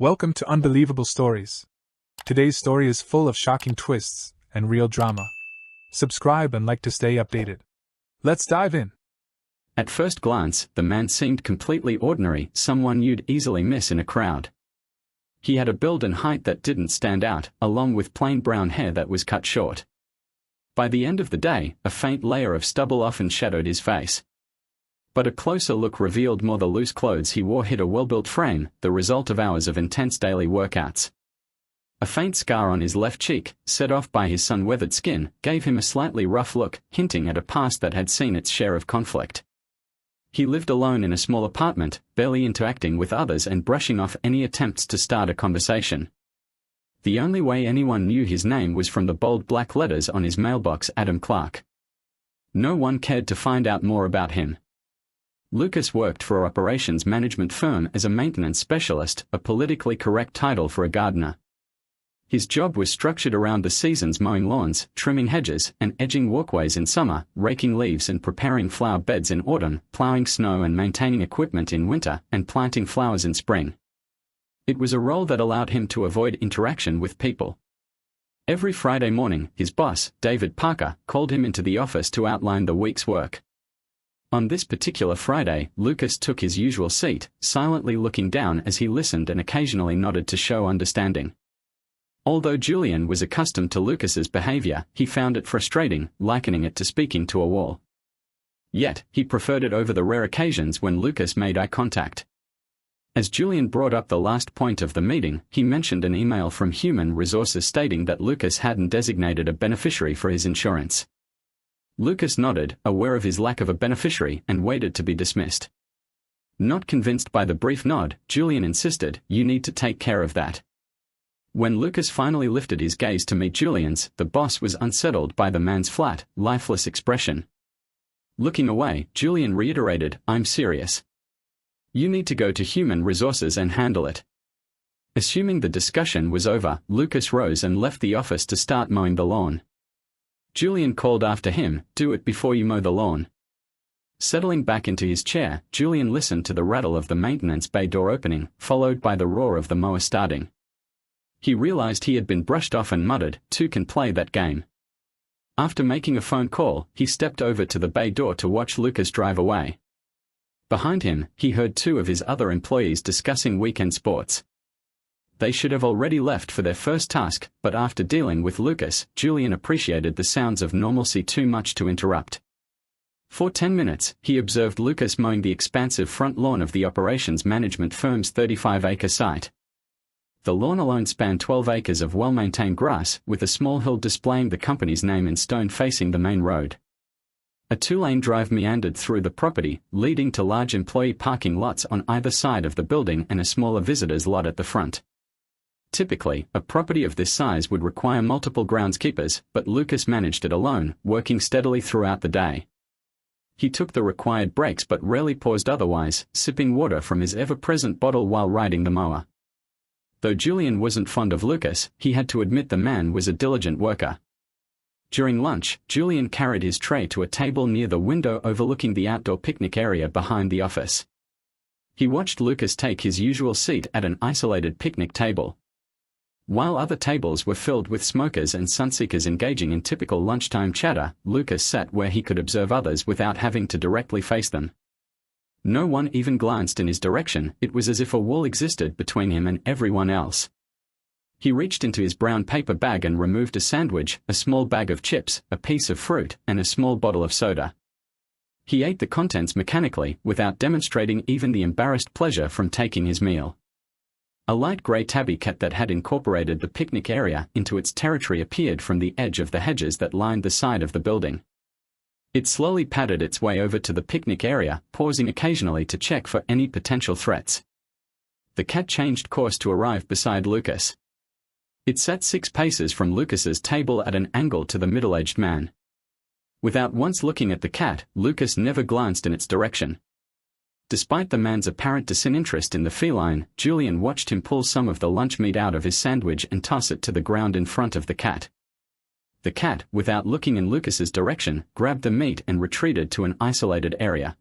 Welcome to Unbelievable Stories. Today's story is full of shocking twists and real drama. Subscribe and like to stay updated. Let's dive in. At first glance, the man seemed completely ordinary, someone you'd easily miss in a crowd. He had a build and height that didn't stand out, along with plain brown hair that was cut short. By the end of the day, a faint layer of stubble often shadowed his face. But a closer look revealed more. The loose clothes he wore hid a well-built frame, the result of hours of intense daily workouts. A faint scar on his left cheek, set off by his sun-weathered skin, gave him a slightly rough look, hinting at a past that had seen its share of conflict. He lived alone in a small apartment, barely interacting with others and brushing off any attempts to start a conversation. The only way anyone knew his name was from the bold black letters on his mailbox: Adam Clark. No one cared to find out more about him. Lucas worked for an operations management firm as a maintenance specialist, a politically correct title for a gardener. His job was structured around the seasons: mowing lawns, trimming hedges, and edging walkways in summer, raking leaves and preparing flower beds in autumn, plowing snow and maintaining equipment in winter, and planting flowers in spring. It was a role that allowed him to avoid interaction with people. Every Friday morning, his boss, David Parker, called him into the office to outline the week's work. On this particular Friday, Lucas took his usual seat, silently looking down as he listened and occasionally nodded to show understanding. Although Julian was accustomed to Lucas's behavior, he found it frustrating, likening it to speaking to a wall. Yet, he preferred it over the rare occasions when Lucas made eye contact. As Julian brought up the last point of the meeting, he mentioned an email from Human Resources stating that Lucas hadn't designated a beneficiary for his insurance. Lucas nodded, aware of his lack of a beneficiary, and waited to be dismissed. Not convinced by the brief nod, Julian insisted, "You need to take care of that." When Lucas finally lifted his gaze to meet Julian's, the boss was unsettled by the man's flat, lifeless expression. Looking away, Julian reiterated, "I'm serious. You need to go to Human Resources and handle it." Assuming the discussion was over, Lucas rose and left the office to start mowing the lawn. Julian called after him, "Do it before you mow the lawn." Settling back into his chair, Julian listened to the rattle of the maintenance bay door opening, followed by the roar of the mower starting. He realized he had been brushed off and muttered, "Two can play that game." After making a phone call, he stepped over to the bay door to watch Lucas drive away. Behind him, he heard two of his other employees discussing weekend sports. They should have already left for their first task, but after dealing with Lucas, Julian appreciated the sounds of normalcy too much to interrupt. For 10 minutes, he observed Lucas mowing the expansive front lawn of the operations management firm's 35-acre site. The lawn alone spanned 12 acres of well-maintained grass, with a small hill displaying the company's name in stone facing the main road. A two-lane drive meandered through the property, leading to large employee parking lots on either side of the building and a smaller visitor's lot at the front. Typically, a property of this size would require multiple groundskeepers, but Lucas managed it alone, working steadily throughout the day. He took the required breaks but rarely paused otherwise, sipping water from his ever-present bottle while riding the mower. Though Julian wasn't fond of Lucas, he had to admit the man was a diligent worker. During lunch, Julian carried his tray to a table near the window overlooking the outdoor picnic area behind the office. He watched Lucas take his usual seat at an isolated picnic table. While other tables were filled with smokers and sunseekers engaging in typical lunchtime chatter, Lucas sat where he could observe others without having to directly face them. No one even glanced in his direction. It was as if a wall existed between him and everyone else. He reached into his brown paper bag and removed a sandwich, a small bag of chips, a piece of fruit, and a small bottle of soda. He ate the contents mechanically, without demonstrating even the embarrassed pleasure from taking his meal. A light grey tabby cat that had incorporated the picnic area into its territory appeared from the edge of the hedges that lined the side of the building. It slowly padded its way over to the picnic area, pausing occasionally to check for any potential threats. The cat changed course to arrive beside Lucas. It sat 6 paces from Lucas's table at an angle to the middle-aged man. Without once looking at the cat, Lucas never glanced in its direction. Despite the man's apparent disinterest in the feline, Julian watched him pull some of the lunch meat out of his sandwich and toss it to the ground in front of the cat. The cat, without looking in Lucas's direction, grabbed the meat and retreated to an isolated area.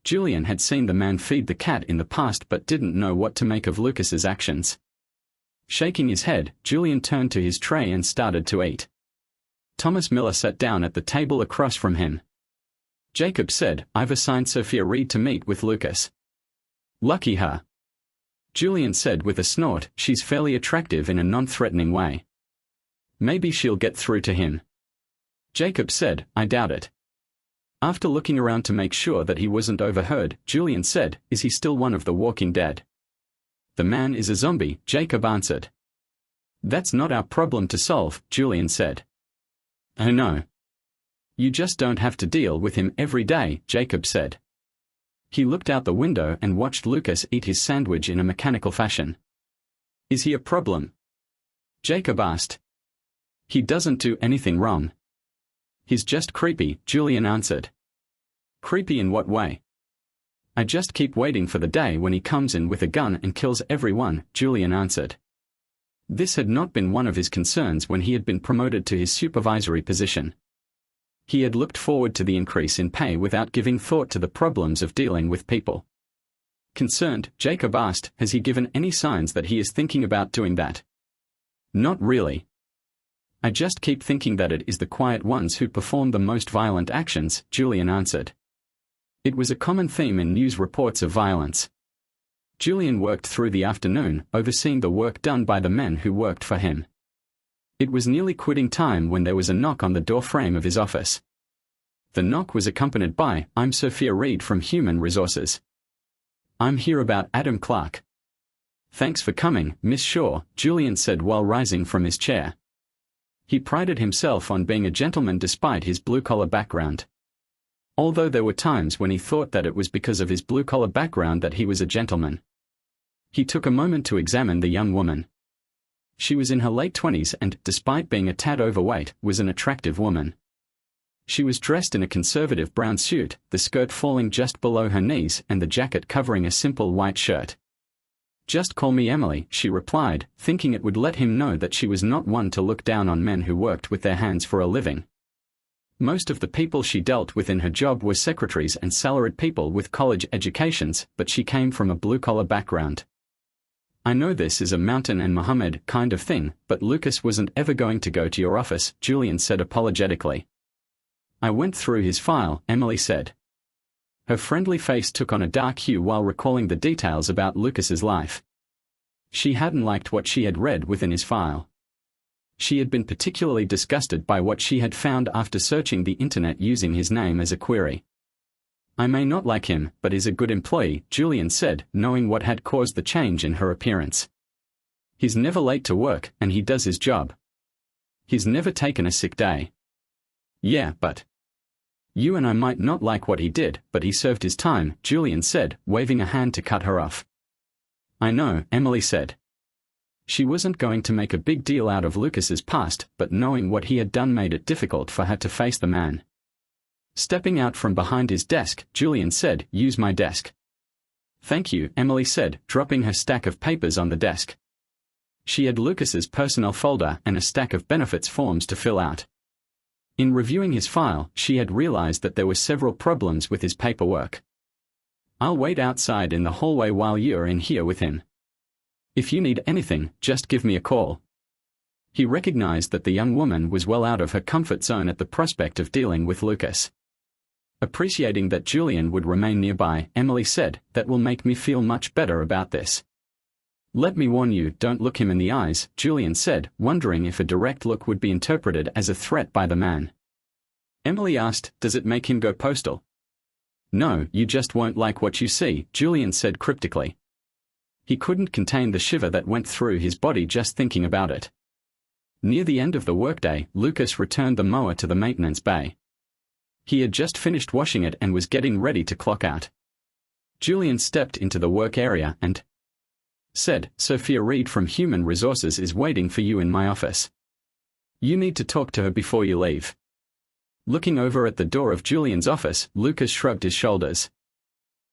Julian had seen the man feed the cat in the past but didn't know what to make of Lucas's actions. Shaking his head, Julian turned to his tray and started to eat. Thomas Miller sat down at the table across from him. Jacob said, "I've assigned Sophia Reed to meet with Lucas." "Lucky her." Julian said with a snort, "She's fairly attractive in a non-threatening way. Maybe she'll get through to him." Jacob said, "I doubt it." After looking around to make sure that he wasn't overheard, Julian said, "Is he still one of the Walking Dead?" "The man is a zombie," Jacob answered. "That's not our problem to solve," Julian said. "Oh no. You just don't have to deal with him every day," Jacob said. He looked out the window and watched Lucas eat his sandwich in a mechanical fashion. "Is he a problem?" Jacob asked. "He doesn't do anything wrong. He's just creepy," Julian answered. "Creepy in what way?" "I just keep waiting for the day when he comes in with a gun and kills everyone," Julian answered. This had not been one of his concerns when he had been promoted to his supervisory position. He had looked forward to the increase in pay without giving thought to the problems of dealing with people. Concerned, Jacob asked, "Has he given any signs that he is thinking about doing that?" "Not really. I just keep thinking that it is the quiet ones who perform the most violent actions," Julian answered. It was a common theme in news reports of violence. Julian worked through the afternoon, overseeing the work done by the men who worked for him. It was nearly quitting time when there was a knock on the door frame of his office. The knock was accompanied by, "I'm Sophia Reed from Human Resources. I'm here about Adam Clark." "Thanks for coming, Miss Shaw," Julian said while rising from his chair. He prided himself on being a gentleman despite his blue-collar background. Although there were times when he thought that it was because of his blue-collar background that he was a gentleman. He took a moment to examine the young woman. She was in her late 20s and, despite being a tad overweight, was an attractive woman. She was dressed in a conservative brown suit, the skirt falling just below her knees and the jacket covering a simple white shirt. "Just call me Emily," she replied, thinking it would let him know that she was not one to look down on men who worked with their hands for a living. Most of the people she dealt with in her job were secretaries and salaried people with college educations, but she came from a blue-collar background. "I know this is a Mountain and Muhammad kind of thing, but Lucas wasn't ever going to go to your office," Julian said apologetically. "I went through his file," Emily said. Her friendly face took on a dark hue while recalling the details about Lucas's life. She hadn't liked what she had read within his file. She had been particularly disgusted by what she had found after searching the internet using his name as a query. "I may not like him, but he's a good employee," Julian said, knowing what had caused the change in her appearance. "He's never late to work, and he does his job. He's never taken a sick day." "Yeah, but you and I might not like what he did, but he served his time," Julian said, waving a hand to cut her off. "I know," Emily said. She wasn't going to make a big deal out of Lucas's past, but knowing what he had done made it difficult for her to face the man. Stepping out from behind his desk, Julian said, "Use my desk." "Thank you," Emily said, dropping her stack of papers on the desk. She had Lucas's personnel folder and a stack of benefits forms to fill out. In reviewing his file, she had realized that there were several problems with his paperwork. "I'll wait outside in the hallway while you're in here with him. If you need anything, just give me a call." He recognized that the young woman was well out of her comfort zone at the prospect of dealing with Lucas. Appreciating that Julian would remain nearby, Emily said, "That will make me feel much better about this." "Let me warn you, don't look him in the eyes," Julian said, wondering if a direct look would be interpreted as a threat by the man. Emily asked, "Does it make him go postal?" "No, you just won't like what you see," Julian said cryptically. He couldn't contain the shiver that went through his body just thinking about it. Near the end of the workday, Lucas returned the mower to the maintenance bay. He had just finished washing it and was getting ready to clock out. Julian stepped into the work area and said, "Sophia Reed from Human Resources is waiting for you in my office. You need to talk to her before you leave." Looking over at the door of Julian's office, Lucas shrugged his shoulders.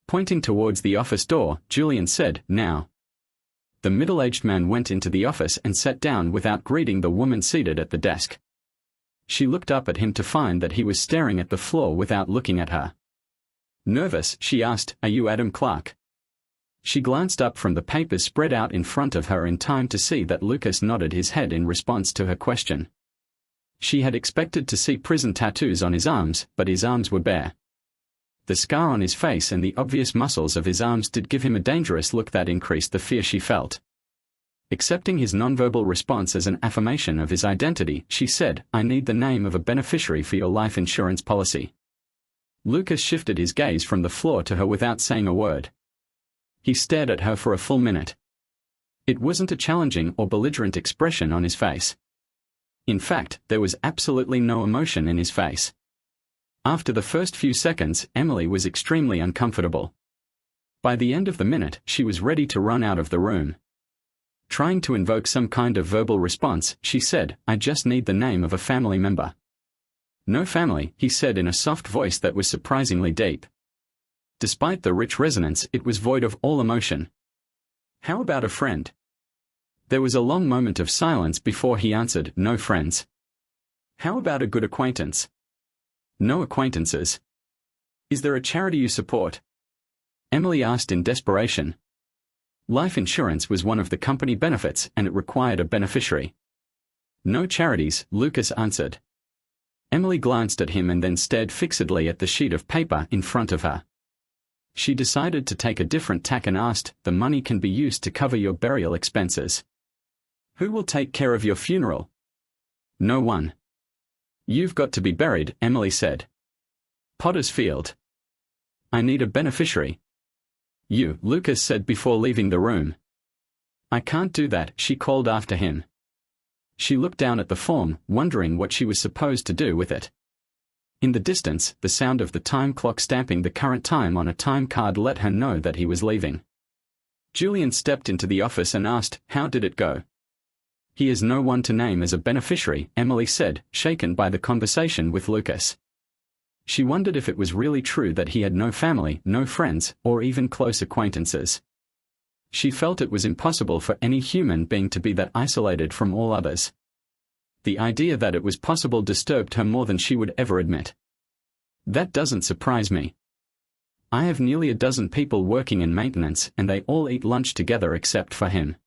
Pointing towards the office door, Julian said, "Now." The middle-aged man went into the office and sat down without greeting the woman seated at the desk. She looked up at him to find that he was staring at the floor without looking at her. Nervous, she asked, "Are you Adam Clark?" She glanced up from the papers spread out in front of her in time to see that Lucas nodded his head in response to her question. She had expected to see prison tattoos on his arms, but his arms were bare. The scar on his face and the obvious muscles of his arms did give him a dangerous look that increased the fear she felt. Accepting his nonverbal response as an affirmation of his identity, she said, "I need the name of a beneficiary for your life insurance policy." Lucas shifted his gaze from the floor to her without saying a word. He stared at her for a full minute. It wasn't a challenging or belligerent expression on his face. In fact, there was absolutely no emotion in his face. After the first few seconds, Emily was extremely uncomfortable. By the end of the minute, she was ready to run out of the room. Trying to invoke some kind of verbal response, she said, "I just need the name of a family member." "No family," he said in a soft voice that was surprisingly deep. Despite the rich resonance, it was void of all emotion. "How about a friend?" There was a long moment of silence before he answered, "No friends." "How about a good acquaintance?" "No acquaintances." "Is there a charity you support?" Emily asked in desperation. Life insurance was one of the company benefits and it required a beneficiary. "No charities," Lucas answered. Emily glanced at him and then stared fixedly at the sheet of paper in front of her. She decided to take a different tack and asked, "The money can be used to cover your burial expenses. Who will take care of your funeral?" "No one." "You've got to be buried," Emily said. "Potter's Field." "I need a beneficiary." "You," Lucas said before leaving the room. "I can't do that," she called after him. She looked down at the form, wondering what she was supposed to do with it. In the distance, the sound of the time clock stamping the current time on a time card let her know that he was leaving. Julian stepped into the office and asked, "How did it go?" "He has no one to name as a beneficiary," Emily said, shaken by the conversation with Lucas. She wondered if it was really true that he had no family, no friends, or even close acquaintances. She felt it was impossible for any human being to be that isolated from all others. The idea that it was possible disturbed her more than she would ever admit. "That doesn't surprise me. I have nearly a dozen people working in maintenance and they all eat lunch together except for him.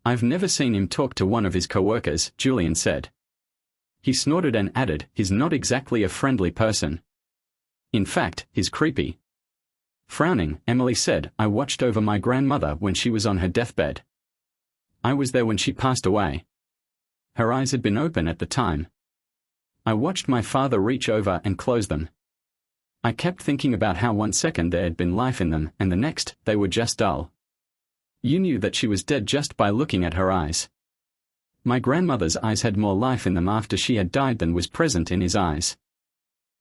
I've never seen him talk to one of his co-workers," Julian said. He snorted and added, "He's not exactly a friendly person. In fact, he's creepy." Frowning, Emily said, "I watched over my grandmother when she was on her deathbed. I was there when she passed away. Her eyes had been open at the time. I watched my father reach over and close them. I kept thinking about how 1 second there had been life in them and the next, they were just dull. You knew that she was dead just by looking at her eyes. My grandmother's eyes had more life in them after she had died than was present in his eyes."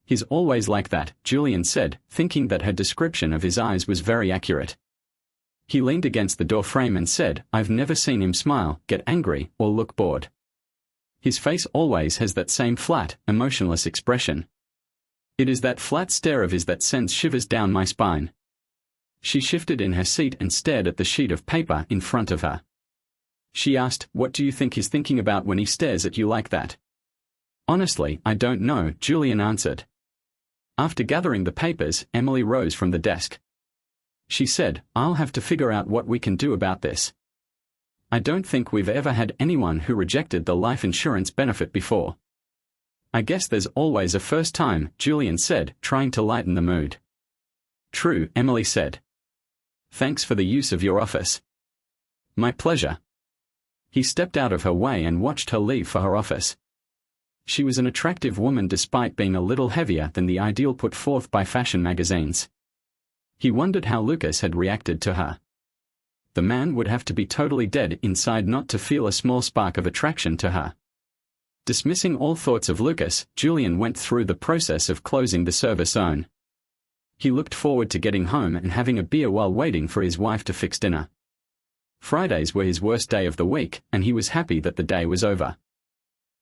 "He's always like that," Julian said, thinking that her description of his eyes was very accurate. He leaned against the door frame and said, "I've never seen him smile, get angry, or look bored. His face always has that same flat, emotionless expression. It is that flat stare of his that sends shivers down my spine." She shifted in her seat and stared at the sheet of paper in front of her. She asked, "What do you think he's thinking about when he stares at you like that?" "Honestly, I don't know," Julian answered. After gathering the papers, Emily rose from the desk. She said, "I'll have to figure out what we can do about this. I don't think we've ever had anyone who rejected the life insurance benefit before." "I guess there's always a first time," Julian said, trying to lighten the mood. "True," Emily said. "Thanks for the use of your office." "My pleasure." He stepped out of her way and watched her leave for her office. She was an attractive woman despite being a little heavier than the ideal put forth by fashion magazines. He wondered how Lucas had reacted to her. The man would have to be totally dead inside not to feel a small spark of attraction to her. Dismissing all thoughts of Lucas, Julian went through the process of closing the service zone. He looked forward to getting home and having a beer while waiting for his wife to fix dinner. Fridays were his worst day of the week, and he was happy that the day was over.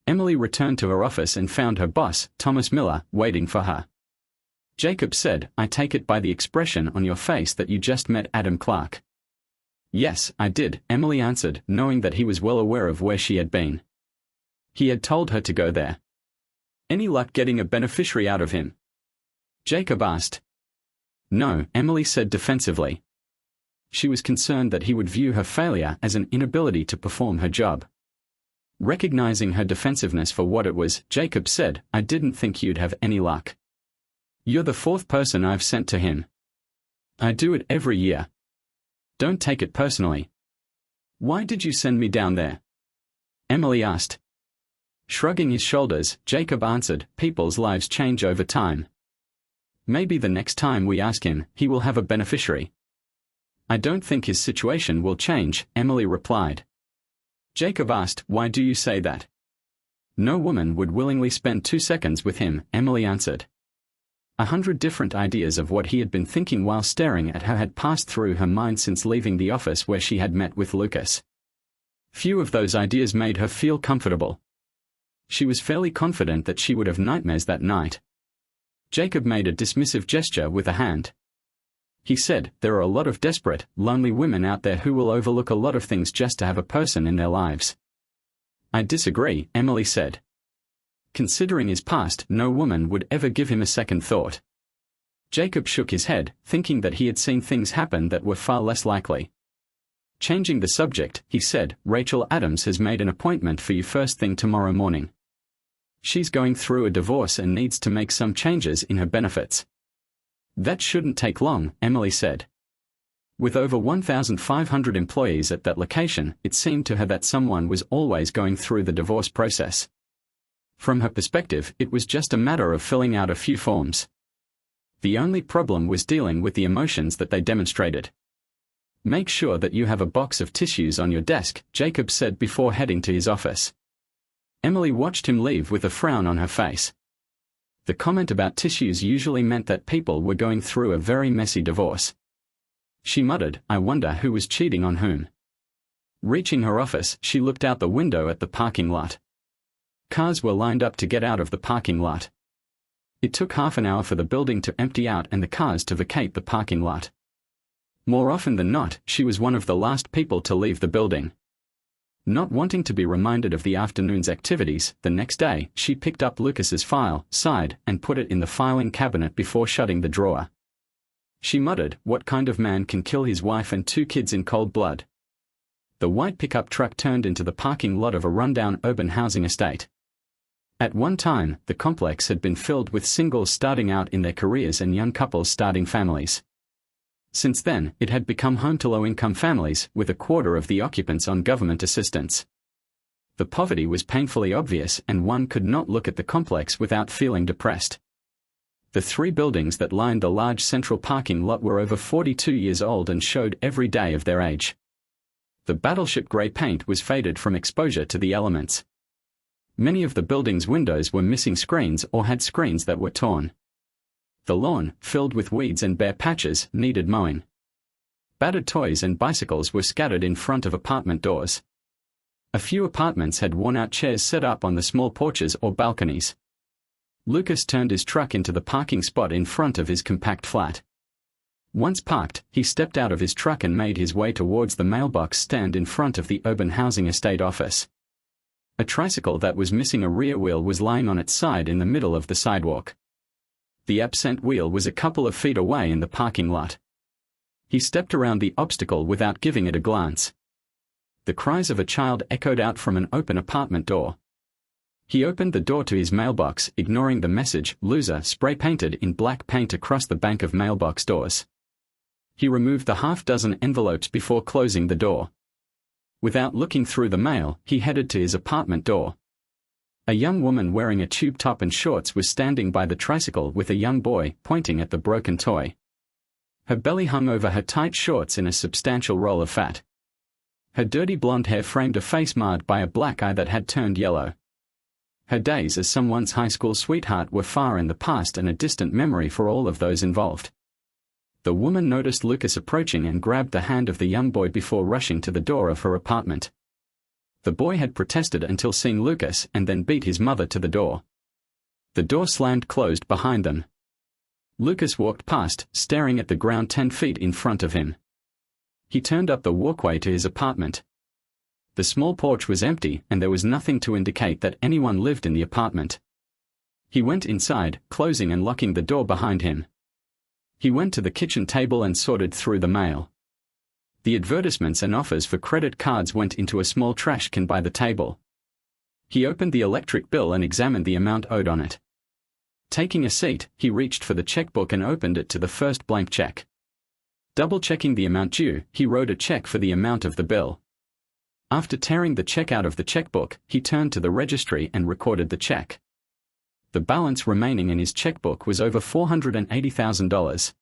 Emily returned to her office and found her boss, Thomas Miller, waiting for her. Jacob said, "I take it by the expression on your face that you just met Adam Clark." "Yes, I did," Emily answered, knowing that he was well aware of where she had been. He had told her to go there. "Any luck getting a beneficiary out of him?" Jacob asked. No, Emily said defensively. She was concerned that he would view her failure as an inability to perform her job. Recognizing her defensiveness for what it was, Jacob said, I didn't think you'd have any luck. You're the fourth person I've sent to him. I do it every year. Don't take it personally. Why did you send me down there? Emily asked. Shrugging his shoulders, Jacob answered, people's lives change over time. Maybe the next time we ask him, he will have a beneficiary. I don't think his situation will change, Emily replied. Jacob asked, why do you say that? No woman would willingly spend 2 seconds with him, Emily answered. 100 different ideas of what he had been thinking while staring at her had passed through her mind since leaving the office where she had met with Lucas. Few of those ideas made her feel comfortable. She was fairly confident that she would have nightmares that night. Jacob made a dismissive gesture with a hand. He said, there are a lot of desperate, lonely women out there who will overlook a lot of things just to have a person in their lives. I disagree, Emily said. Considering his past, no woman would ever give him a second thought. Jacob shook his head, thinking that he had seen things happen that were far less likely. Changing the subject, he said, Rachel Adams has made an appointment for you first thing tomorrow morning. She's going through a divorce and needs to make some changes in her benefits. That shouldn't take long, Emily said. With over 1,500 employees at that location, it seemed to her that someone was always going through the divorce process. From her perspective, it was just a matter of filling out a few forms. The only problem was dealing with the emotions that they demonstrated. Make sure that you have a box of tissues on your desk, Jacob said before heading to his office. Emily watched him leave with a frown on her face. The comment about tissues usually meant that people were going through a very messy divorce. She muttered, I wonder who was cheating on whom. Reaching her office, she looked out the window at the parking lot. Cars were lined up to get out of the parking lot. It took half an hour for the building to empty out and the cars to vacate the parking lot. More often than not, she was one of the last people to leave the building. Not wanting to be reminded of the afternoon's activities, the next day, she picked up Lucas's file, sighed, and put it in the filing cabinet before shutting the drawer. She muttered, what kind of man can kill his wife and 2 kids in cold blood? The white pickup truck turned into the parking lot of a rundown urban housing estate. At one time, the complex had been filled with singles starting out in their careers and young couples starting families. Since then, it had become home to low-income families, with a quarter of the occupants on government assistance. The poverty was painfully obvious, and one could not look at the complex without feeling depressed. The 3 buildings that lined the large central parking lot were over 42 years old and showed every day of their age. The battleship grey paint was faded from exposure to the elements. Many of the buildings' windows were missing screens or had screens that were torn. The lawn, filled with weeds and bare patches, needed mowing. Battered toys and bicycles were scattered in front of apartment doors. A few apartments had worn-out chairs set up on the small porches or balconies. Lucas turned his truck into the parking spot in front of his compact flat. Once parked, he stepped out of his truck and made his way towards the mailbox stand in front of the urban housing estate office. A tricycle that was missing a rear wheel was lying on its side in the middle of the sidewalk. The absent wheel was a couple of feet away in the parking lot. He stepped around the obstacle without giving it a glance. The cries of a child echoed out from an open apartment door. He opened the door to his mailbox, ignoring the message, loser, spray-painted in black paint across the bank of mailbox doors. He removed the half-dozen envelopes before closing the door. Without looking through the mail, he headed to his apartment door. A young woman wearing a tube top and shorts was standing by the tricycle with a young boy, pointing at the broken toy. Her belly hung over her tight shorts in a substantial roll of fat. Her dirty blonde hair framed a face marred by a black eye that had turned yellow. Her days as someone's high school sweetheart were far in the past and a distant memory for all of those involved. The woman noticed Lucas approaching and grabbed the hand of the young boy before rushing to the door of her apartment. The boy had protested until seeing Lucas and then beat his mother to the door. The door slammed closed behind them. Lucas walked past, staring at the ground 10 feet in front of him. He turned up the walkway to his apartment. The small porch was empty and there was nothing to indicate that anyone lived in the apartment. He went inside, closing and locking the door behind him. He went to the kitchen table and sorted through the mail. The advertisements and offers for credit cards went into a small trash can by the table. He opened the electric bill and examined the amount owed on it. Taking a seat, he reached for the checkbook and opened it to the first blank check. Double-checking the amount due, he wrote a check for the amount of the bill. After tearing the check out of the checkbook, he turned to the registry and recorded the check. The balance remaining in his checkbook was over $480,000.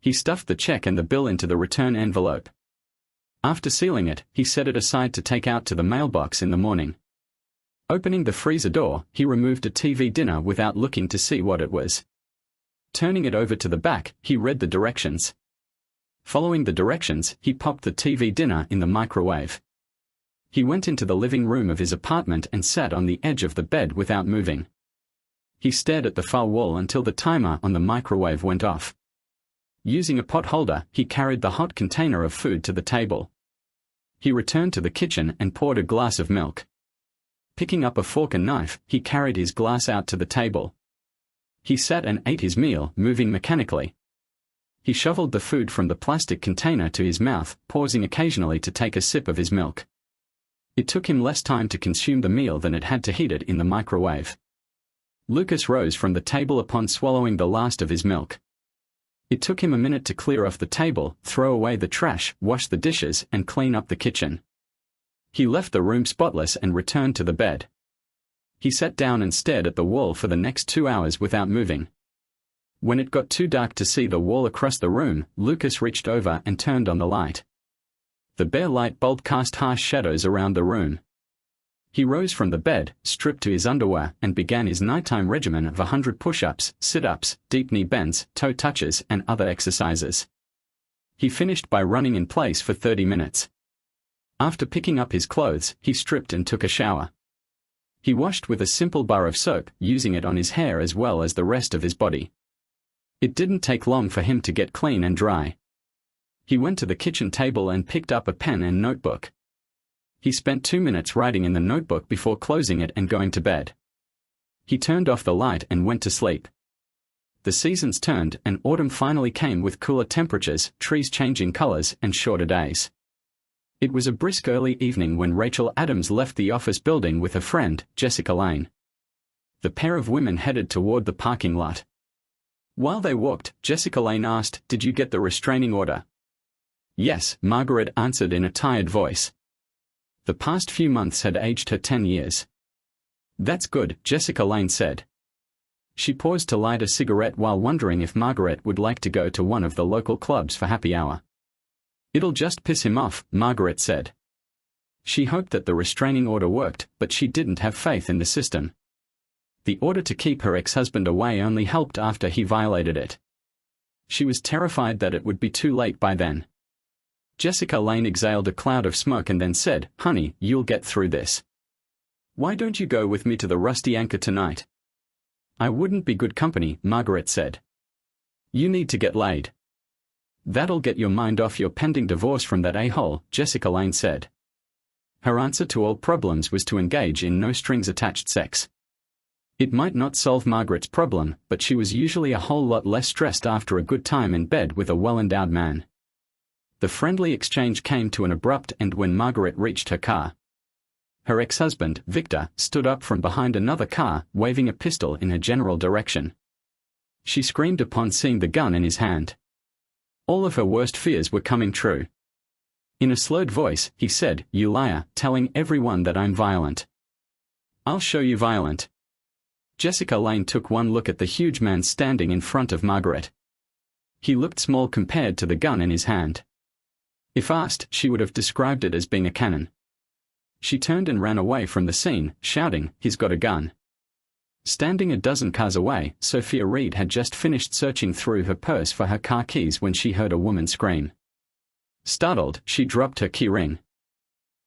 He stuffed the check and the bill into the return envelope. After sealing it, he set it aside to take out to the mailbox in the morning. Opening the freezer door, he removed a TV dinner without looking to see what it was. Turning it over to the back, he read the directions. Following the directions, he popped the TV dinner in the microwave. He went into the living room of his apartment and sat on the edge of the bed without moving. He stared at the far wall until the timer on the microwave went off. Using a pot holder, he carried the hot container of food to the table. He returned to the kitchen and poured a glass of milk. Picking up a fork and knife, he carried his glass out to the table. He sat and ate his meal, moving mechanically. He shoveled the food from the plastic container to his mouth, pausing occasionally to take a sip of his milk. It took him less time to consume the meal than it had to heat it in the microwave. Lucas rose from the table upon swallowing the last of his milk. It took him a minute to clear off the table, throw away the trash, wash the dishes, and clean up the kitchen. He left the room spotless and returned to the bed. He sat down and stared at the wall for the next 2 hours without moving. When it got too dark to see the wall across the room, Lucas reached over and turned on the light. The bare light bulb cast harsh shadows around the room. He rose from the bed, stripped to his underwear, and began his nighttime regimen of 100 push-ups, sit-ups, deep knee bends, toe touches, and other exercises. He finished by running in place for 30 minutes. After picking up his clothes, he stripped and took a shower. He washed with a simple bar of soap, using it on his hair as well as the rest of his body. It didn't take long for him to get clean and dry. He went to the kitchen table and picked up a pen and notebook. He spent 2 minutes writing in the notebook before closing it and going to bed. He turned off the light and went to sleep. The seasons turned and autumn finally came with cooler temperatures, trees changing colors, and shorter days. It was a brisk early evening when Rachel Adams left the office building with her friend, Jessica Lane. The pair of women headed toward the parking lot. While they walked, Jessica Lane asked, "Did you get the restraining order?" "Yes," Margaret answered in a tired voice. The past few months had aged her 10 years. "That's good," Jessica Lane said. She paused to light a cigarette while wondering if Margaret would like to go to one of the local clubs for happy hour. "It'll just piss him off," Margaret said. She hoped that the restraining order worked, but she didn't have faith in the system. The order to keep her ex-husband away only helped after he violated it. She was terrified that it would be too late by then. Jessica Lane exhaled a cloud of smoke and then said, "Honey, you'll get through this. Why don't you go with me to the Rusty Anchor tonight?" "I wouldn't be good company," Margaret said. "You need to get laid." "That'll get your mind off your pending divorce from that a-hole," Jessica Lane said. Her answer to all problems was to engage in no-strings-attached sex. It might not solve Margaret's problem, but she was usually a whole lot less stressed after a good time in bed with a well-endowed man. The friendly exchange came to an abrupt end when Margaret reached her car. Her ex-husband, Victor, stood up from behind another car, waving a pistol in her general direction. She screamed upon seeing the gun in his hand. All of her worst fears were coming true. In a slurred voice, he said, "You liar, telling everyone that I'm violent. I'll show you violent." Jessica Lane took one look at the huge man standing in front of Margaret. He looked small compared to the gun in his hand. If asked, she would have described it as being a cannon. She turned and ran away from the scene, shouting, "He's got a gun." Standing a dozen cars away, Sophia Reed had just finished searching through her purse for her car keys when she heard a woman scream. Startled, she dropped her key ring.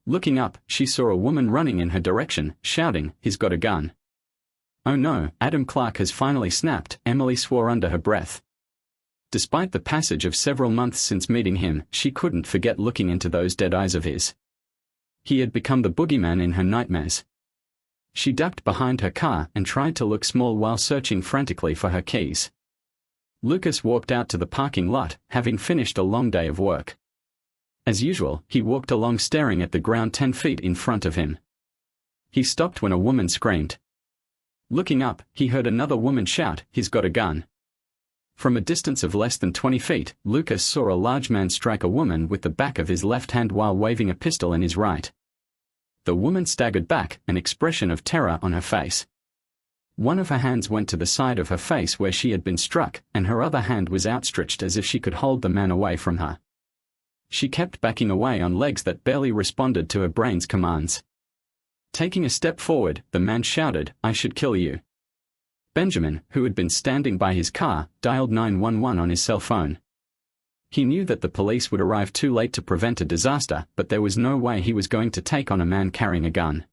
Looking up, she saw a woman running in her direction, shouting, "He's got a gun." "Oh no, Adam Clark has finally snapped," Emily swore under her breath. Despite the passage of several months since meeting him, she couldn't forget looking into those dead eyes of his. He had become the boogeyman in her nightmares. She ducked behind her car and tried to look small while searching frantically for her keys. Lucas walked out to the parking lot, having finished a long day of work. As usual, he walked along staring at the ground 10 feet in front of him. He stopped when a woman screamed. Looking up, he heard another woman shout, "He's got a gun." From a distance of less than 20 feet, Lucas saw a large man strike a woman with the back of his left hand while waving a pistol in his right. The woman staggered back, an expression of terror on her face. One of her hands went to the side of her face where she had been struck, and her other hand was outstretched as if she could hold the man away from her. She kept backing away on legs that barely responded to her brain's commands. Taking a step forward, the man shouted, "I should kill you." Benjamin, who had been standing by his car, dialed 911 on his cell phone. He knew that the police would arrive too late to prevent a disaster, but there was no way he was going to take on a man carrying a gun.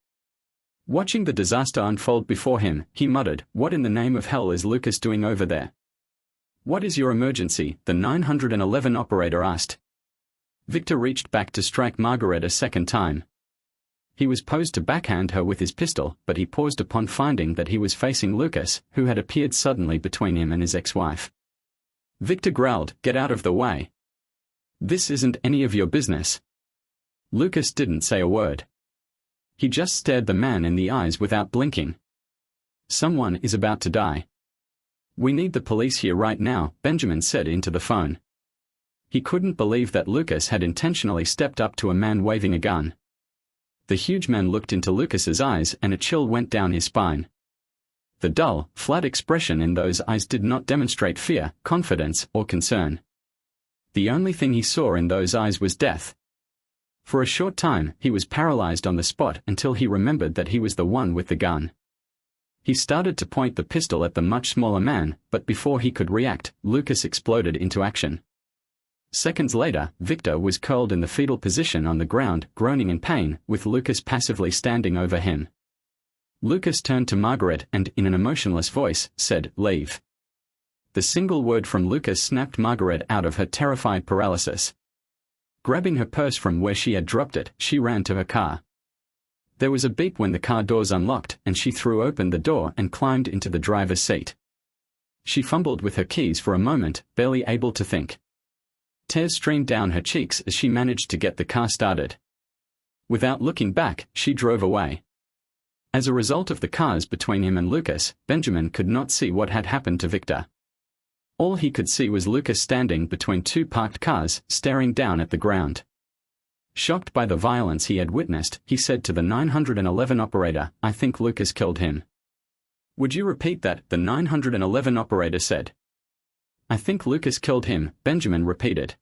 Watching the disaster unfold before him, he muttered, "What in the name of hell is Lucas doing over there?" "What is your emergency?" the 911 operator asked. Victor reached back to strike Margaret a second time. He was posed to backhand her with his pistol, but he paused upon finding that he was facing Lucas, who had appeared suddenly between him and his ex-wife. Victor growled, "Get out of the way. This isn't any of your business." Lucas didn't say a word. He just stared the man in the eyes without blinking. "Someone is about to die. We need the police here right now," Benjamin said into the phone. He couldn't believe that Lucas had intentionally stepped up to a man waving a gun. The huge man looked into Lucas's eyes and a chill went down his spine. The dull, flat expression in those eyes did not demonstrate fear, confidence, or concern. The only thing he saw in those eyes was death. For a short time, he was paralyzed on the spot until he remembered that he was the one with the gun. He started to point the pistol at the much smaller man, but before he could react, Lucas exploded into action. Seconds later, Victor was curled in the fetal position on the ground, groaning in pain, with Lucas passively standing over him. Lucas turned to Margaret and, in an emotionless voice, said, "Leave." The single word from Lucas snapped Margaret out of her terrified paralysis. Grabbing her purse from where she had dropped it, she ran to her car. There was a beep when the car doors unlocked, and she threw open the door and climbed into the driver's seat. She fumbled with her keys for a moment, barely able to think. Tears streamed down her cheeks as she managed to get the car started. Without looking back, she drove away. As a result of the cars between him and Lucas, Benjamin could not see what had happened to Victor. All he could see was Lucas standing between two parked cars, staring down at the ground. Shocked by the violence he had witnessed, he said to the 911 operator, "I think Lucas killed him." "Would you repeat that?" the 911 operator said. "I think Lucas killed him," Benjamin repeated.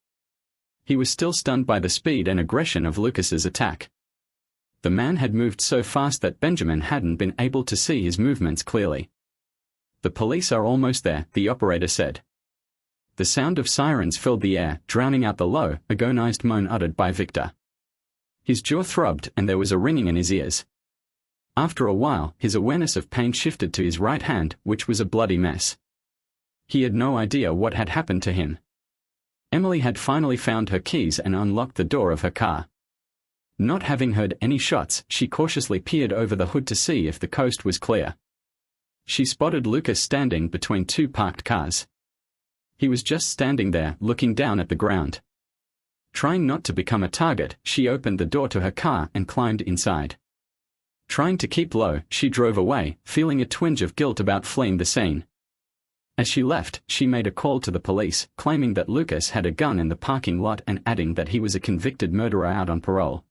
He was still stunned by the speed and aggression of Lucas's attack. The man had moved so fast that Benjamin hadn't been able to see his movements clearly. "The police are almost there," the operator said. The sound of sirens filled the air, drowning out the low, agonized moan uttered by Victor. His jaw throbbed and there was a ringing in his ears. After a while, his awareness of pain shifted to his right hand, which was a bloody mess. He had no idea what had happened to him. Emily had finally found her keys and unlocked the door of her car. Not having heard any shots, she cautiously peered over the hood to see if the coast was clear. She spotted Lucas standing between two parked cars. He was just standing there, looking down at the ground. Trying not to become a target, she opened the door to her car and climbed inside. Trying to keep low, she drove away, feeling a twinge of guilt about fleeing the scene. As she left, she made a call to the police, claiming that Lucas had a gun in the parking lot and adding that he was a convicted murderer out on parole.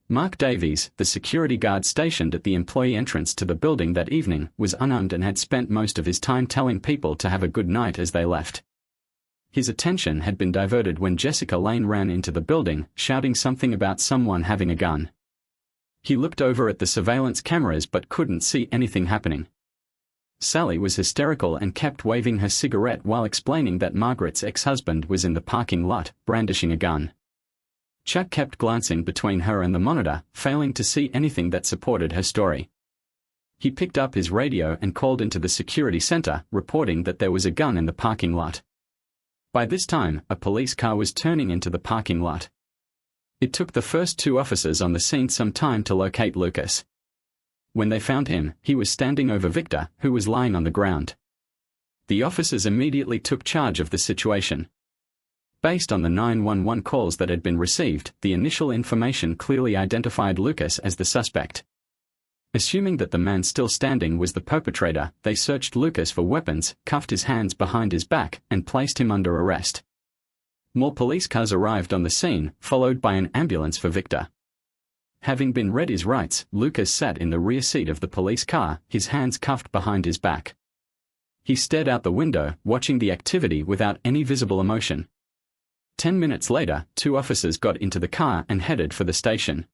Mark Davies, the security guard stationed at the employee entrance to the building that evening, was unarmed and had spent most of his time telling people to have a good night as they left. His attention had been diverted when Jessica Lane ran into the building, shouting something about someone having a gun. He looked over at the surveillance cameras but couldn't see anything happening. Sally was hysterical and kept waving her cigarette while explaining that Margaret's ex-husband was in the parking lot, brandishing a gun. Chuck kept glancing between her and the monitor, failing to see anything that supported her story. He picked up his radio and called into the security center, reporting that there was a gun in the parking lot. By this time, a police car was turning into the parking lot. It took the first two officers on the scene some time to locate Lucas. When they found him, he was standing over Victor, who was lying on the ground. The officers immediately took charge of the situation. Based on the 911 calls that had been received, the initial information clearly identified Lucas as the suspect. Assuming that the man still standing was the perpetrator, they searched Lucas for weapons, cuffed his hands behind his back, and placed him under arrest. More police cars arrived on the scene, followed by an ambulance for Victor. Having been read his rights, Lucas sat in the rear seat of the police car, his hands cuffed behind his back. He stared out the window, watching the activity without any visible emotion. 10 minutes later, 2 officers got into the car and headed for the station.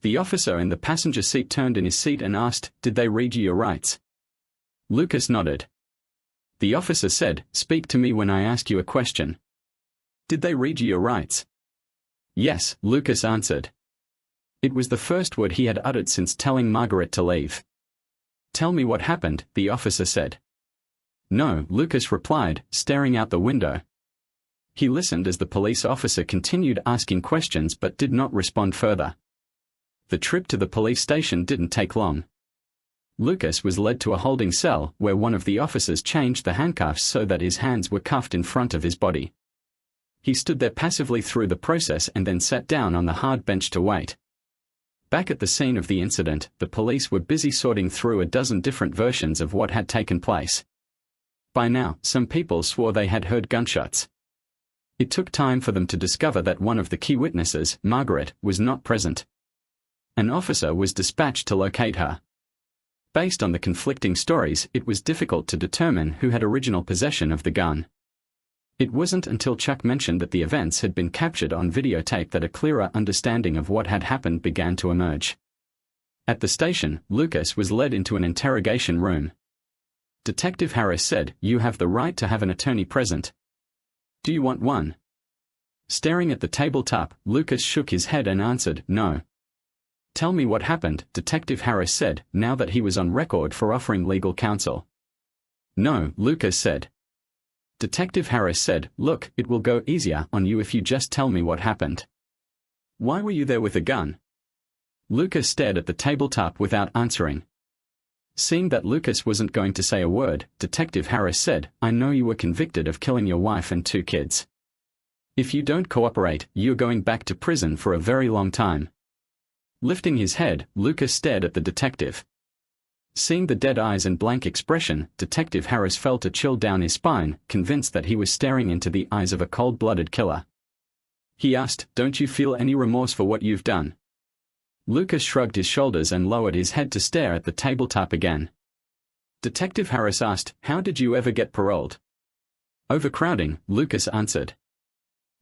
The officer in the passenger seat turned in his seat and asked, "Did they read you your rights?" Lucas nodded. The officer said, "Speak to me when I ask you a question." "Did they read you your rights?" "Yes," Lucas answered. It was the first word he had uttered since telling Margaret to leave. "Tell me what happened," the officer said. "No," Lucas replied, staring out the window. He listened as the police officer continued asking questions but did not respond further. The trip to the police station didn't take long. Lucas was led to a holding cell where one of the officers changed the handcuffs so that his hands were cuffed in front of his body. He stood there passively through the process and then sat down on the hard bench to wait. Back at the scene of the incident, the police were busy sorting through a dozen different versions of what had taken place. By now, some people swore they had heard gunshots. It took time for them to discover that one of the key witnesses, Margaret, was not present. An officer was dispatched to locate her. Based on the conflicting stories, it was difficult to determine who had original possession of the gun. It wasn't until Chuck mentioned that the events had been captured on videotape that a clearer understanding of what had happened began to emerge. At the station, Lucas was led into an interrogation room. Detective Harris said, "You have the right to have an attorney present. Do you want one?" Staring at the tabletop, Lucas shook his head and answered, "No." "Tell me what happened," Detective Harris said, now that he was on record for offering legal counsel. "No," Lucas said. Detective Harris said, "Look, it will go easier on you if you just tell me what happened. Why were you there with a gun?" Lucas stared at the tabletop without answering. Seeing that Lucas wasn't going to say a word, Detective Harris said, "I know you were convicted of killing your wife and 2 kids. If you don't cooperate, you're going back to prison for a very long time." Lifting his head, Lucas stared at the detective. Seeing the dead eyes and blank expression, Detective Harris felt a chill down his spine, convinced that he was staring into the eyes of a cold-blooded killer. He asked, "Don't you feel any remorse for what you've done?" Lucas shrugged his shoulders and lowered his head to stare at the tabletop again. Detective Harris asked, "How did you ever get paroled?" "Overcrowding," Lucas answered.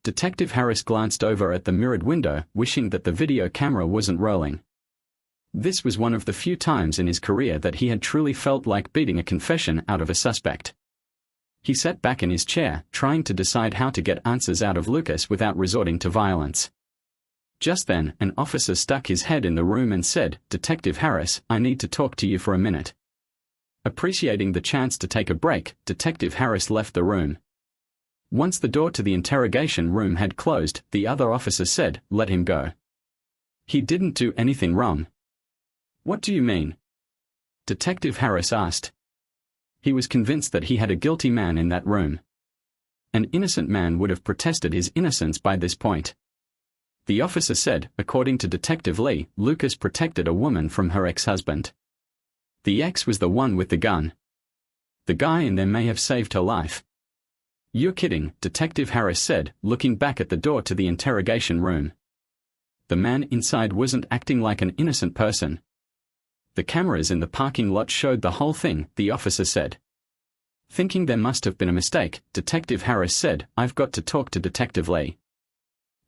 Detective Harris glanced over at the mirrored window, wishing that the video camera wasn't rolling. This was one of the few times in his career that he had truly felt like beating a confession out of a suspect. He sat back in his chair, trying to decide how to get answers out of Lucas without resorting to violence. Just then, an officer stuck his head in the room and said, "Detective Harris, I need to talk to you for a minute." Appreciating the chance to take a break, Detective Harris left the room. Once the door to the interrogation room had closed, the other officer said, "Let him go. He didn't do anything wrong." "What do you mean?" Detective Harris asked. He was convinced that he had a guilty man in that room. An innocent man would have protested his innocence by this point. The officer said, according to Detective Lee, Lucas protected a woman from her ex-husband. The ex was the one with the gun. The guy in there may have saved her life. "You're kidding," Detective Harris said, looking back at the door to the interrogation room. The man inside wasn't acting like an innocent person. "The cameras in the parking lot showed the whole thing," the officer said. Thinking there must have been a mistake, Detective Harris said, "I've got to talk to Detective Lee."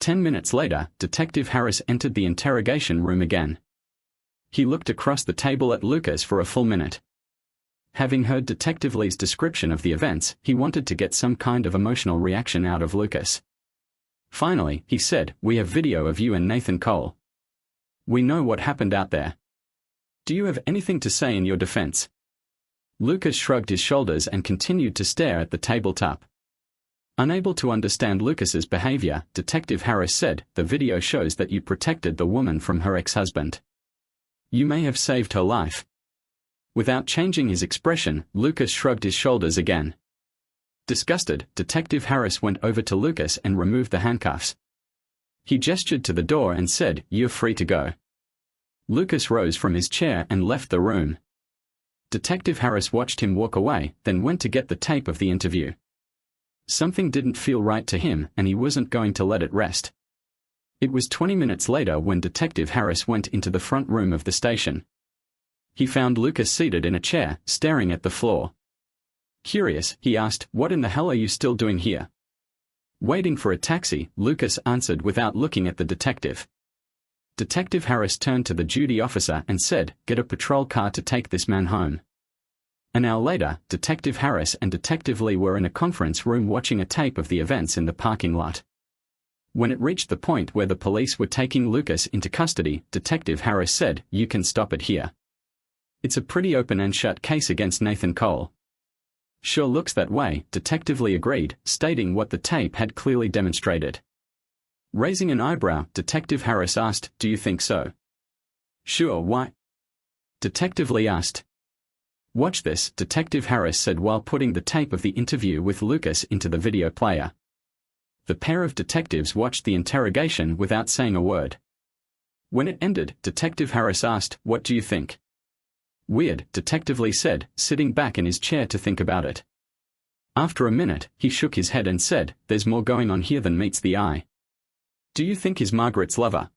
10 minutes later, Detective Harris entered the interrogation room again. He looked across the table at Lucas for a full minute. Having heard Detective Lee's description of the events, he wanted to get some kind of emotional reaction out of Lucas. Finally, he said, "We have video of you and Nathan Cole. We know what happened out there. Do you have anything to say in your defense?" Lucas shrugged his shoulders and continued to stare at the tabletop. Unable to understand Lucas's behavior, Detective Harris said, "The video shows that you protected the woman from her ex-husband. You may have saved her life. Without changing his expression, Lucas shrugged his shoulders again. Disgusted, Detective Harris went over to Lucas and removed the handcuffs. He gestured to the door and said, "You're free to go." Lucas rose from his chair and left the room. Detective Harris watched him walk away, then went to get the tape of the interview. Something didn't feel right to him, and he wasn't going to let it rest. It was 20 minutes later when Detective Harris went into the front room of the station. He found Lucas seated in a chair, staring at the floor. Curious, he asked, "What in the hell are you still doing here?" "Waiting for a taxi," Lucas answered without looking at the detective. Detective Harris turned to the duty officer and said, "Get a patrol car to take this man home." An hour later, Detective Harris and Detective Lee were in a conference room watching a tape of the events in the parking lot. When it reached the point where the police were taking Lucas into custody, Detective Harris said, "You can stop it here. It's a pretty open and shut case against Nathan Cole." "Sure looks that way," Detective Lee agreed, stating what the tape had clearly demonstrated. Raising an eyebrow, Detective Harris asked, "Do you think so?" "Sure, why?" Detective Lee asked. "Watch this," Detective Harris said while putting the tape of the interview with Lucas into the video player. The pair of detectives watched the interrogation without saying a word. When it ended, Detective Harris asked, "What do you think?" "Weird," Detective Lee said, sitting back in his chair to think about it. After a minute, he shook his head and said, "There's more going on here than meets the eye." "Do you think he's Margaret's lover?"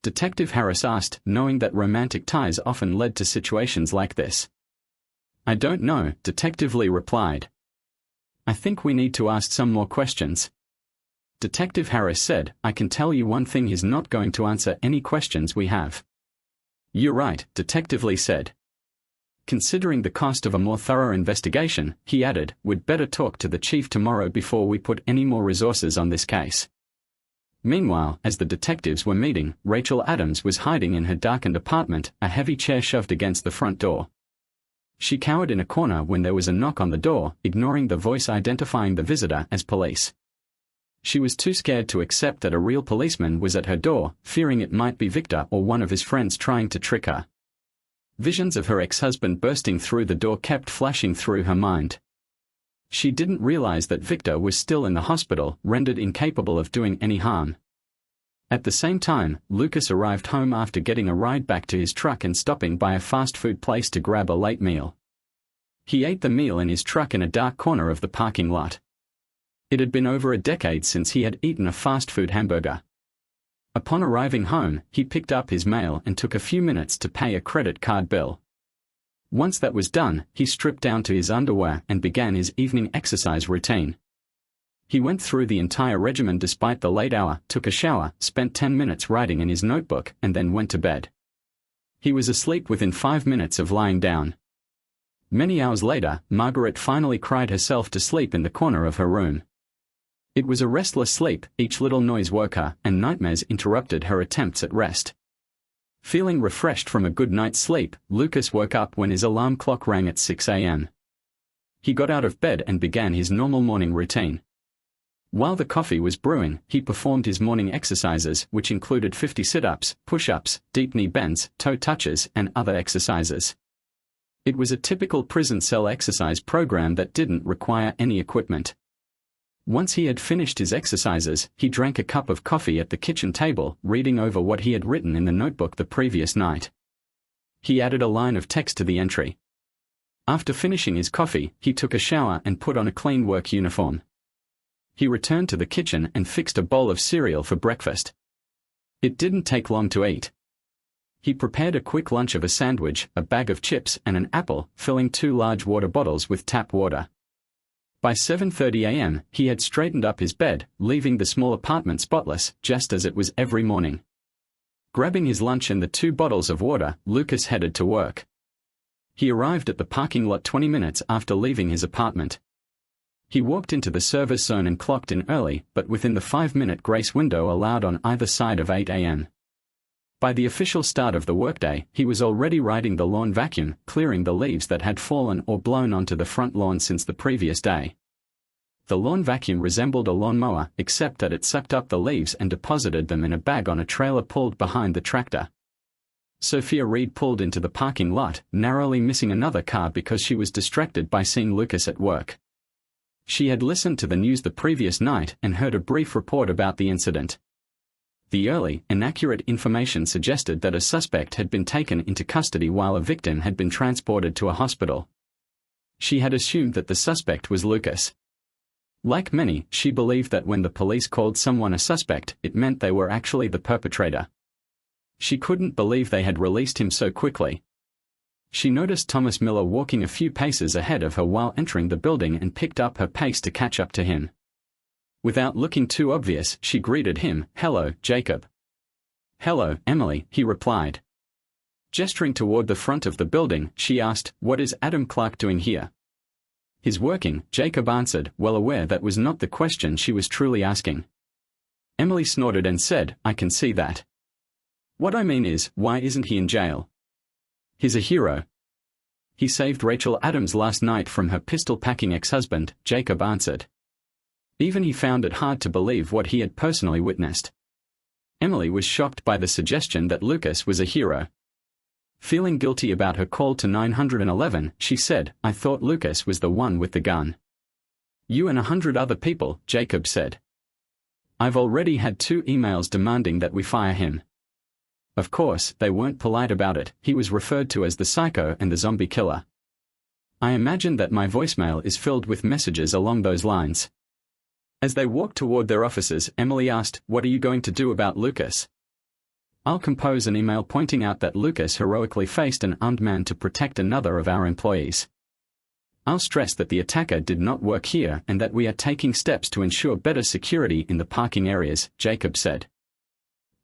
Detective Harris asked, knowing that romantic ties often led to situations like this. "I don't know," Detective Lee replied. "I think we need to ask some more questions." Detective Harris said, "I can tell you one thing, he's not going to answer any questions we have." "You're right," Detective Lee said. Considering the cost of a more thorough investigation, he added, "We'd better talk to the chief tomorrow before we put any more resources on this case." Meanwhile, as the detectives were meeting, Rachel Adams was hiding in her darkened apartment, a heavy chair shoved against the front door. She cowered in a corner when there was a knock on the door, ignoring the voice identifying the visitor as police. She was too scared to accept that a real policeman was at her door, fearing it might be Victor or one of his friends trying to trick her. Visions of her ex-husband bursting through the door kept flashing through her mind. She didn't realize that Victor was still in the hospital, rendered incapable of doing any harm. At the same time, Lucas arrived home after getting a ride back to his truck and stopping by a fast food place to grab a late meal. He ate the meal in his truck in a dark corner of the parking lot. It had been over a decade since he had eaten a fast food hamburger. Upon arriving home, he picked up his mail and took a few minutes to pay a credit card bill. Once that was done, he stripped down to his underwear and began his evening exercise routine. He went through the entire regimen despite the late hour, took a shower, spent 10 minutes writing in his notebook, and then went to bed. He was asleep within 5 minutes of lying down. Many hours later, Margaret finally cried herself to sleep in the corner of her room. It was a restless sleep, each little noise woke her, and nightmares interrupted her attempts at rest. Feeling refreshed from a good night's sleep, Lucas woke up when his alarm clock rang at 6 a.m. He got out of bed and began his normal morning routine. While the coffee was brewing, he performed his morning exercises, which included 50 sit-ups, push-ups, deep knee bends, toe touches, and other exercises. It was a typical prison cell exercise program that didn't require any equipment. Once he had finished his exercises, he drank a cup of coffee at the kitchen table, reading over what he had written in the notebook the previous night. He added a line of text to the entry. After finishing his coffee, he took a shower and put on a clean work uniform. He returned to the kitchen and fixed a bowl of cereal for breakfast. It didn't take long to eat. He prepared a quick lunch of a sandwich, a bag of chips, and an apple, filling 2 large water bottles with tap water. By 7:30 a.m., he had straightened up his bed, leaving the small apartment spotless, just as it was every morning. Grabbing his lunch and the 2 bottles of water, Lucas headed to work. He arrived at the parking lot 20 minutes after leaving his apartment. He walked into the service zone and clocked in early, but within the 5-minute grace window allowed on either side of 8 a.m. By the official start of the workday, he was already riding the lawn vacuum, clearing the leaves that had fallen or blown onto the front lawn since the previous day. The lawn vacuum resembled a lawnmower, except that it sucked up the leaves and deposited them in a bag on a trailer pulled behind the tractor. Sophia Reed pulled into the parking lot, narrowly missing another car because she was distracted by seeing Lucas at work. She had listened to the news the previous night and heard a brief report about the incident. The early, inaccurate information suggested that a suspect had been taken into custody while a victim had been transported to a hospital. She had assumed that the suspect was Lucas. Like many, she believed that when the police called someone a suspect, it meant they were actually the perpetrator. She couldn't believe they had released him so quickly. She noticed Thomas Miller walking a few paces ahead of her while entering the building and picked up her pace to catch up to him. Without looking too obvious, she greeted him, "Hello, Jacob." "Hello, Emily," he replied. Gesturing toward the front of the building, she asked, "What is Adam Clark doing here?" "He's working," Jacob answered, well aware that was not the question she was truly asking. Emily snorted and said, "I can see that. What I mean is, why isn't he in jail?" "He's a hero. He saved Rachel Adams last night from her pistol-packing ex-husband," Jacob answered. Even he found it hard to believe what he had personally witnessed. Emily was shocked by the suggestion that Lucas was a hero. Feeling guilty about her call to 911, she said, "I thought Lucas was the one with the gun." "You and 100 other people," Jacob said. "I've already had 2 emails demanding that we fire him." Of course, they weren't polite about it. He was referred to as the psycho and the zombie killer. "I imagine that my voicemail is filled with messages along those lines." As they walked toward their offices, Emily asked, "What are you going to do about Lucas?" "I'll compose an email pointing out that Lucas heroically faced an armed man to protect another of our employees. I'll stress that the attacker did not work here and that we are taking steps to ensure better security in the parking areas," Jacob said.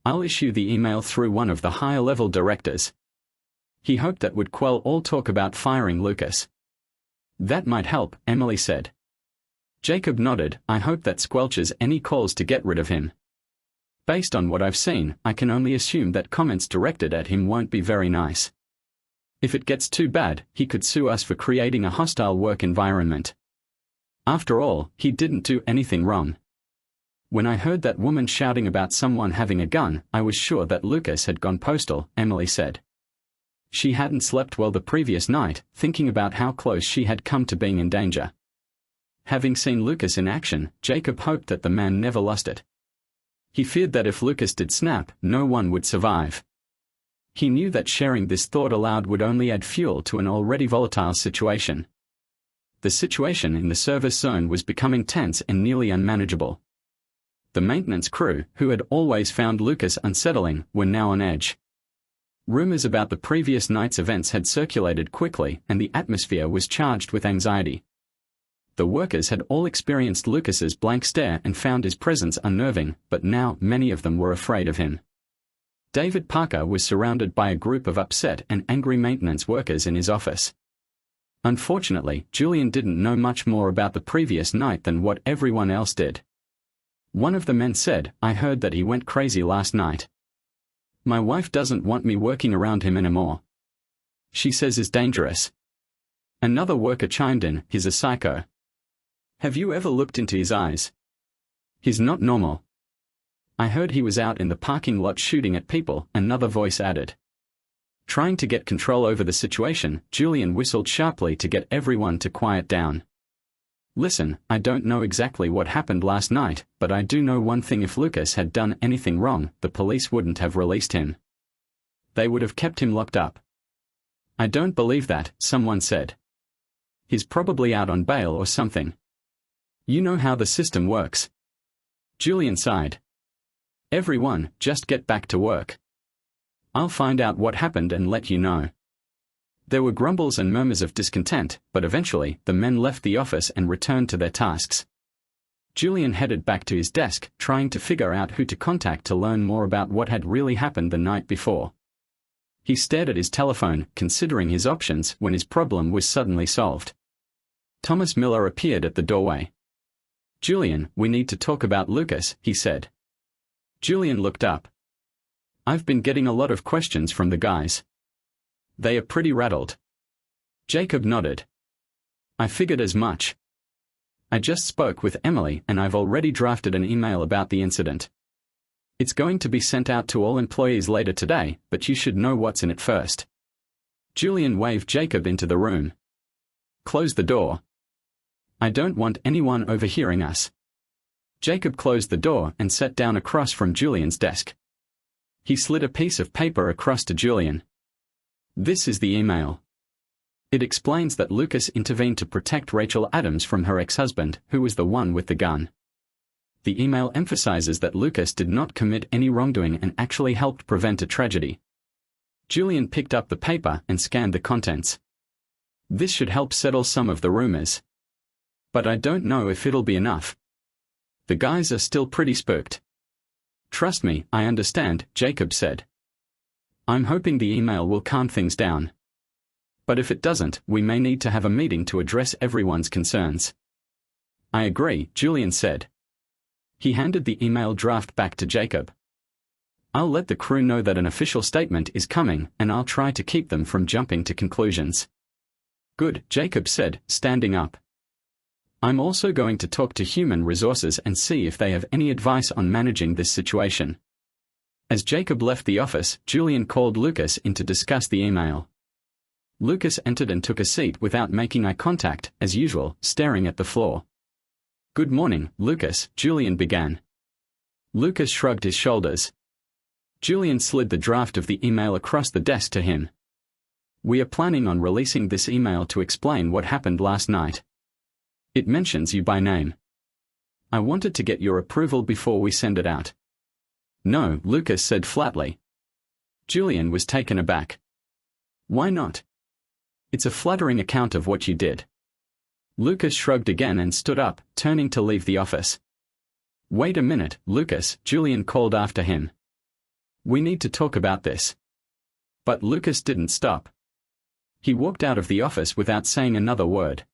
"I'll issue the email through one of the higher-level directors." He hoped that would quell all talk about firing Lucas. "That might help," Emily said. Jacob nodded. "I hope that squelches any calls to get rid of him. Based on what I've seen, I can only assume that comments directed at him won't be very nice. If it gets too bad, he could sue us for creating a hostile work environment. After all, he didn't do anything wrong." "When I heard that woman shouting about someone having a gun, I was sure that Lucas had gone postal," Emily said. She hadn't slept well the previous night, thinking about how close she had come to being in danger. Having seen Lucas in action, Jacob hoped that the man never lost it. He feared that if Lucas did snap, no one would survive. He knew that sharing this thought aloud would only add fuel to an already volatile situation. The situation in the service zone was becoming tense and nearly unmanageable. The maintenance crew, who had always found Lucas unsettling, were now on edge. Rumors about the previous night's events had circulated quickly, and the atmosphere was charged with anxiety. The workers had all experienced Lucas's blank stare and found his presence unnerving, but now many of them were afraid of him. David Parker was surrounded by a group of upset and angry maintenance workers in his office. Unfortunately, Julian didn't know much more about the previous night than what everyone else did. One of the men said, "I heard that he went crazy last night. My wife doesn't want me working around him anymore. She says he's dangerous." Another worker chimed in, "He's a psycho. Have you ever looked into his eyes? He's not normal. I heard he was out in the parking lot shooting at people," another voice added. Trying to get control over the situation, Julian whistled sharply to get everyone to quiet down. "Listen, I don't know exactly what happened last night, but I do know one thing: if Lucas had done anything wrong, the police wouldn't have released him. They would have kept him locked up." "I don't believe that," someone said. "He's probably out on bail or something. You know how the system works." Julian sighed. "Everyone, just get back to work. I'll find out what happened and let you know." There were grumbles and murmurs of discontent, but eventually, the men left the office and returned to their tasks. Julian headed back to his desk, trying to figure out who to contact to learn more about what had really happened the night before. He stared at his telephone, considering his options, when his problem was suddenly solved. Thomas Miller appeared at the doorway. "Julian, we need to talk about Lucas," he said. Julian looked up. "I've been getting a lot of questions from the guys. They are pretty rattled." Jacob nodded. "I figured as much. I just spoke with Emily and I've already drafted an email about the incident. It's going to be sent out to all employees later today, but you should know what's in it first. Julian waved Jacob into the room. Close the door. I don't want anyone overhearing us. Jacob closed the door and sat down across from Julian's desk. He slid a piece of paper across to Julian. This is the email. It explains that Lucas intervened to protect Rachel Adams from her ex-husband, who was the one with the gun. The email emphasizes that Lucas did not commit any wrongdoing and actually helped prevent a tragedy. Julian picked up the paper and scanned the contents. This should help settle some of the rumors. But I don't know if it'll be enough. The guys are still pretty spooked. Trust me, I understand, Jacob said. I'm hoping the email will calm things down. But if it doesn't, we may need to have a meeting to address everyone's concerns. I agree, Julian said. He handed the email draft back to Jacob. I'll let the crew know that an official statement is coming, and I'll try to keep them from jumping to conclusions. Good, Jacob said, standing up. I'm also going to talk to human resources and see if they have any advice on managing this situation. As Jacob left the office, Julian called Lucas in to discuss the email. Lucas entered and took a seat without making eye contact, as usual, staring at the floor. Good morning, Lucas, Julian began. Lucas shrugged his shoulders. Julian slid the draft of the email across the desk to him. We are planning on releasing this email to explain what happened last night. It mentions you by name. I wanted to get your approval before we send it out. No, Lucas said flatly. Julian was taken aback. Why not? It's a flattering account of what you did. Lucas shrugged again and stood up, turning to leave the office. Wait a minute, Lucas, Julian called after him. We need to talk about this. But Lucas didn't stop. He walked out of the office without saying another word.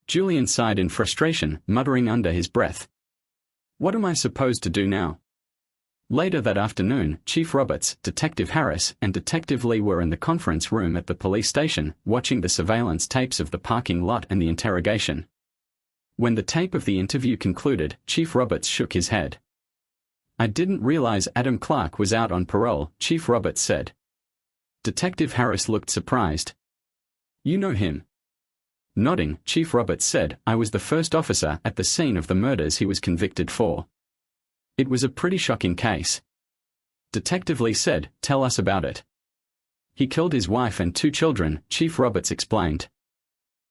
Julian sighed in frustration, muttering under his breath. What am I supposed to do now? Later that afternoon, Chief Roberts, Detective Harris, and Detective Lee were in the conference room at the police station, watching the surveillance tapes of the parking lot and the interrogation. When the tape of the interview concluded, Chief Roberts shook his head. I didn't realize Adam Clark was out on parole, Chief Roberts said. Detective Harris looked surprised. You know him? Nodding, Chief Roberts said, I was the first officer at the scene of the murders he was convicted for. It was a pretty shocking case. Detective Lee said, tell us about it. He killed his wife and 2 children, Chief Roberts explained.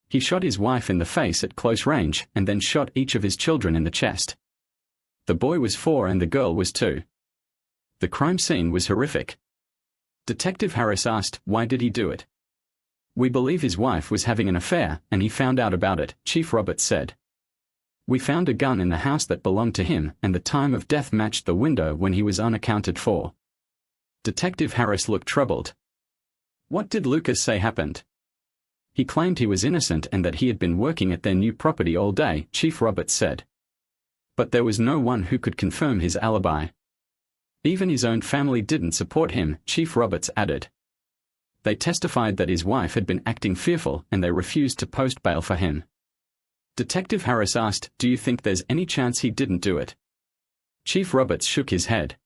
He shot his wife in the face at close range and then shot each of his children in the chest. The boy was 4 and the girl was 2. The crime scene was horrific. Detective Harris asked, why did he do it? We believe his wife was having an affair, and he found out about it, Chief Roberts said. We found a gun in the house that belonged to him, and the time of death matched the window when he was unaccounted for. Detective Harris looked troubled. What did Lucas say happened? He claimed he was innocent and that he had been working at their new property all day, Chief Roberts said. But there was no one who could confirm his alibi. Even his own family didn't support him, Chief Roberts added. They testified that his wife had been acting fearful and they refused to post bail for him. Detective Harris asked, do you think there's any chance he didn't do it? Chief Roberts shook his head.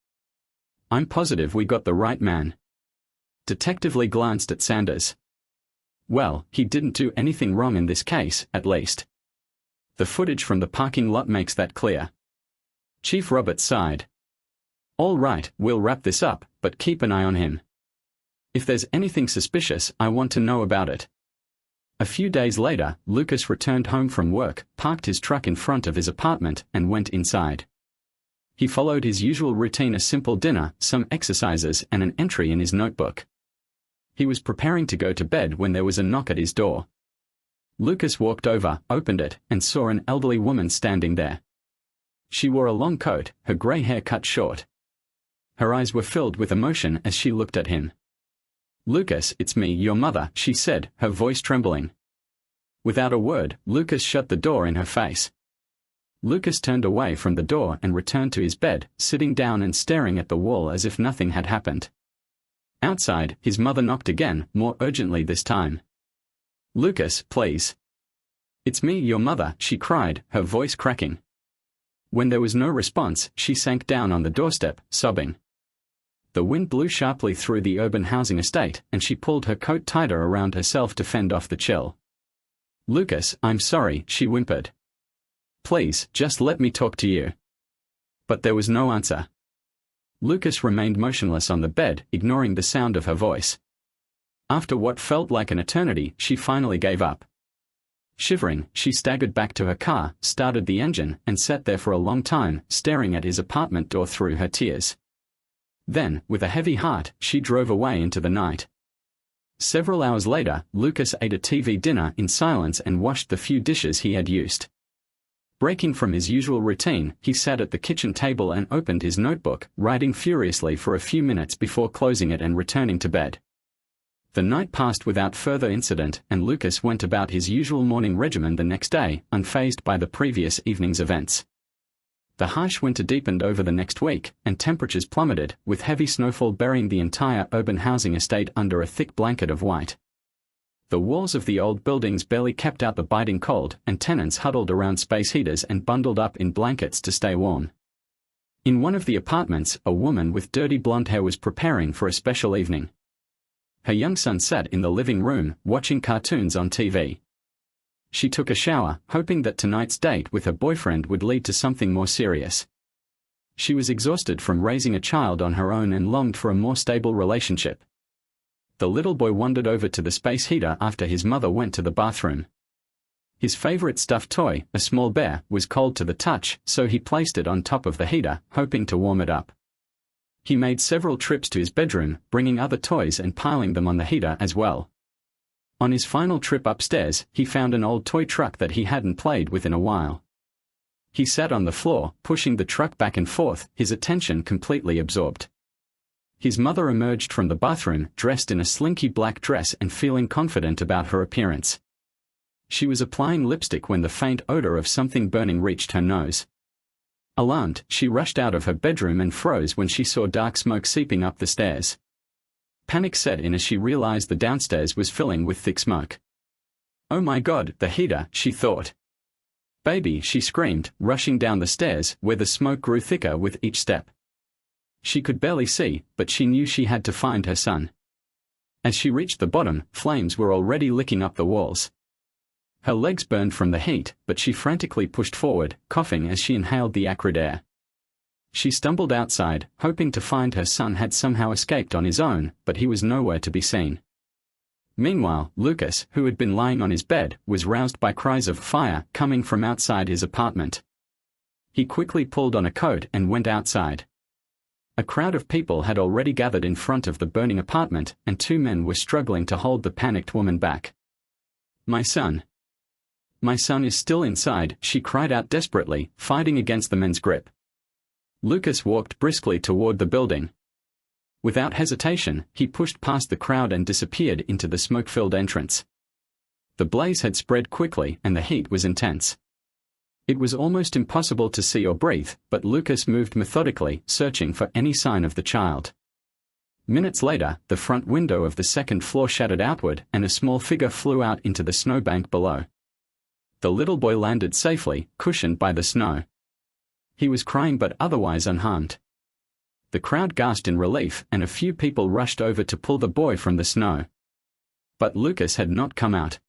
I'm positive we got the right man. Detective Lee glanced at Sanders. Well, he didn't do anything wrong in this case, at least. The footage from the parking lot makes that clear. Chief Roberts sighed. All right, we'll wrap this up, but keep an eye on him. If there's anything suspicious, I want to know about it. A few days later, Lucas returned home from work, parked his truck in front of his apartment, and went inside. He followed his usual routine: a simple dinner, some exercises, and an entry in his notebook. He was preparing to go to bed when there was a knock at his door. Lucas walked over, opened it, and saw an elderly woman standing there. She wore a long coat, her grey hair cut short. Her eyes were filled with emotion as she looked at him. Lucas, it's me, your mother, she said, her voice trembling. Without a word, Lucas shut the door in her face. Lucas turned away from the door and returned to his bed, sitting down and staring at the wall as if nothing had happened. Outside, his mother knocked again, more urgently this time. Lucas, please. It's me, your mother, she cried, her voice cracking. When there was no response, she sank down on the doorstep, sobbing. The wind blew sharply through the urban housing estate, and she pulled her coat tighter around herself to fend off the chill. "Lucas, I'm sorry," she whimpered. "Please, just let me talk to you." But there was no answer. Lucas remained motionless on the bed, ignoring the sound of her voice. After what felt like an eternity, she finally gave up. Shivering, she staggered back to her car, started the engine, and sat there for a long time, staring at his apartment door through her tears. Then, with a heavy heart, she drove away into the night. Several hours later, Lucas ate a TV dinner in silence and washed the few dishes he had used. Breaking from his usual routine, he sat at the kitchen table and opened his notebook, writing furiously for a few minutes before closing it and returning to bed. The night passed without further incident, and Lucas went about his usual morning regimen the next day, unfazed by the previous evening's events. The harsh winter deepened over the next week, and temperatures plummeted, with heavy snowfall burying the entire urban housing estate under a thick blanket of white. The walls of the old buildings barely kept out the biting cold, and tenants huddled around space heaters and bundled up in blankets to stay warm. In one of the apartments, a woman with dirty blonde hair was preparing for a special evening. Her young son sat in the living room, watching cartoons on TV. She took a shower, hoping that tonight's date with her boyfriend would lead to something more serious. She was exhausted from raising a child on her own and longed for a more stable relationship. The little boy wandered over to the space heater after his mother went to the bathroom. His favorite stuffed toy, a small bear, was cold to the touch, so he placed it on top of the heater, hoping to warm it up. He made several trips to his bedroom, bringing other toys and piling them on the heater as well. On his final trip upstairs, he found an old toy truck that he hadn't played with in a while. He sat on the floor, pushing the truck back and forth, his attention completely absorbed. His mother emerged from the bathroom, dressed in a slinky black dress and feeling confident about her appearance. She was applying lipstick when the faint odor of something burning reached her nose. Alarmed, she rushed out of her bedroom and froze when she saw dark smoke seeping up the stairs. Panic set in as she realized the downstairs was filling with thick smoke. "Oh my God, the heater," she thought. "Baby," she screamed, rushing down the stairs, where the smoke grew thicker with each step. She could barely see, but she knew she had to find her son. As she reached the bottom, flames were already licking up the walls. Her legs burned from the heat, but she frantically pushed forward, coughing as she inhaled the acrid air. She stumbled outside, hoping to find her son had somehow escaped on his own, but he was nowhere to be seen. Meanwhile, Lucas, who had been lying on his bed, was roused by cries of fire coming from outside his apartment. He quickly pulled on a coat and went outside. A crowd of people had already gathered in front of the burning apartment, and two men were struggling to hold the panicked woman back. "My son. My son is still inside," she cried out desperately, fighting against the men's grip. Lucas walked briskly toward the building. Without hesitation, he pushed past the crowd and disappeared into the smoke-filled entrance. The blaze had spread quickly and the heat was intense. It was almost impossible to see or breathe, but Lucas moved methodically, searching for any sign of the child. Minutes later, the front window of the second floor shattered outward and a small figure flew out into the snowbank below. The little boy landed safely, cushioned by the snow. He was crying but otherwise unharmed. The crowd gasped in relief, and a few people rushed over to pull the boy from the snow. But Lucas had not come out.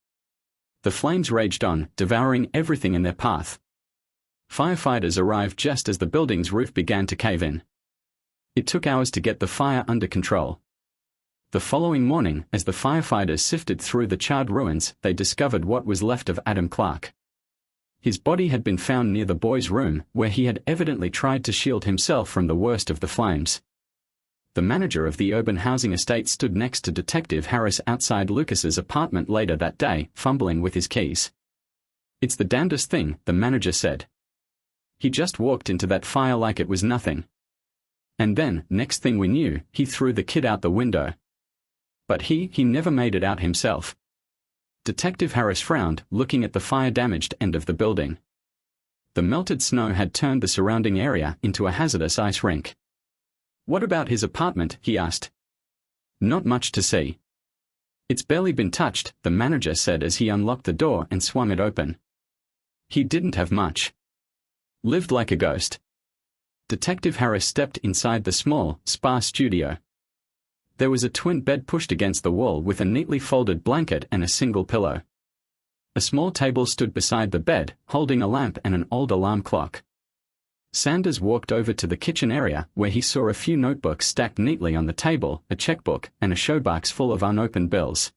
The flames raged on, devouring everything in their path. Firefighters arrived just as the building's roof began to cave in. It took hours to get the fire under control. The following morning, as the firefighters sifted through the charred ruins, they discovered what was left of Adam Clark. His body had been found near the boy's room, where he had evidently tried to shield himself from the worst of the flames. The manager of the urban housing estate stood next to Detective Harris outside Lucas's apartment later that day, fumbling with his keys. "It's the damnedest thing," the manager said. "He just walked into that fire like it was nothing. And then, next thing we knew, he threw the kid out the window. But he never made it out himself." Detective Harris frowned, looking at the fire-damaged end of the building. The melted snow had turned the surrounding area into a hazardous ice rink. "What about his apartment?" he asked. "Not much to see. It's barely been touched," the manager said as he unlocked the door and swung it open. "He didn't have much. Lived like a ghost. Detective Harris stepped inside the small, spa studio. There was a twin bed pushed against the wall with a neatly folded blanket and a single pillow. A small table stood beside the bed, holding a lamp and an old alarm clock. Sanders walked over to the kitchen area, where he saw a few notebooks stacked neatly on the table, a checkbook, and a showbox full of unopened bills.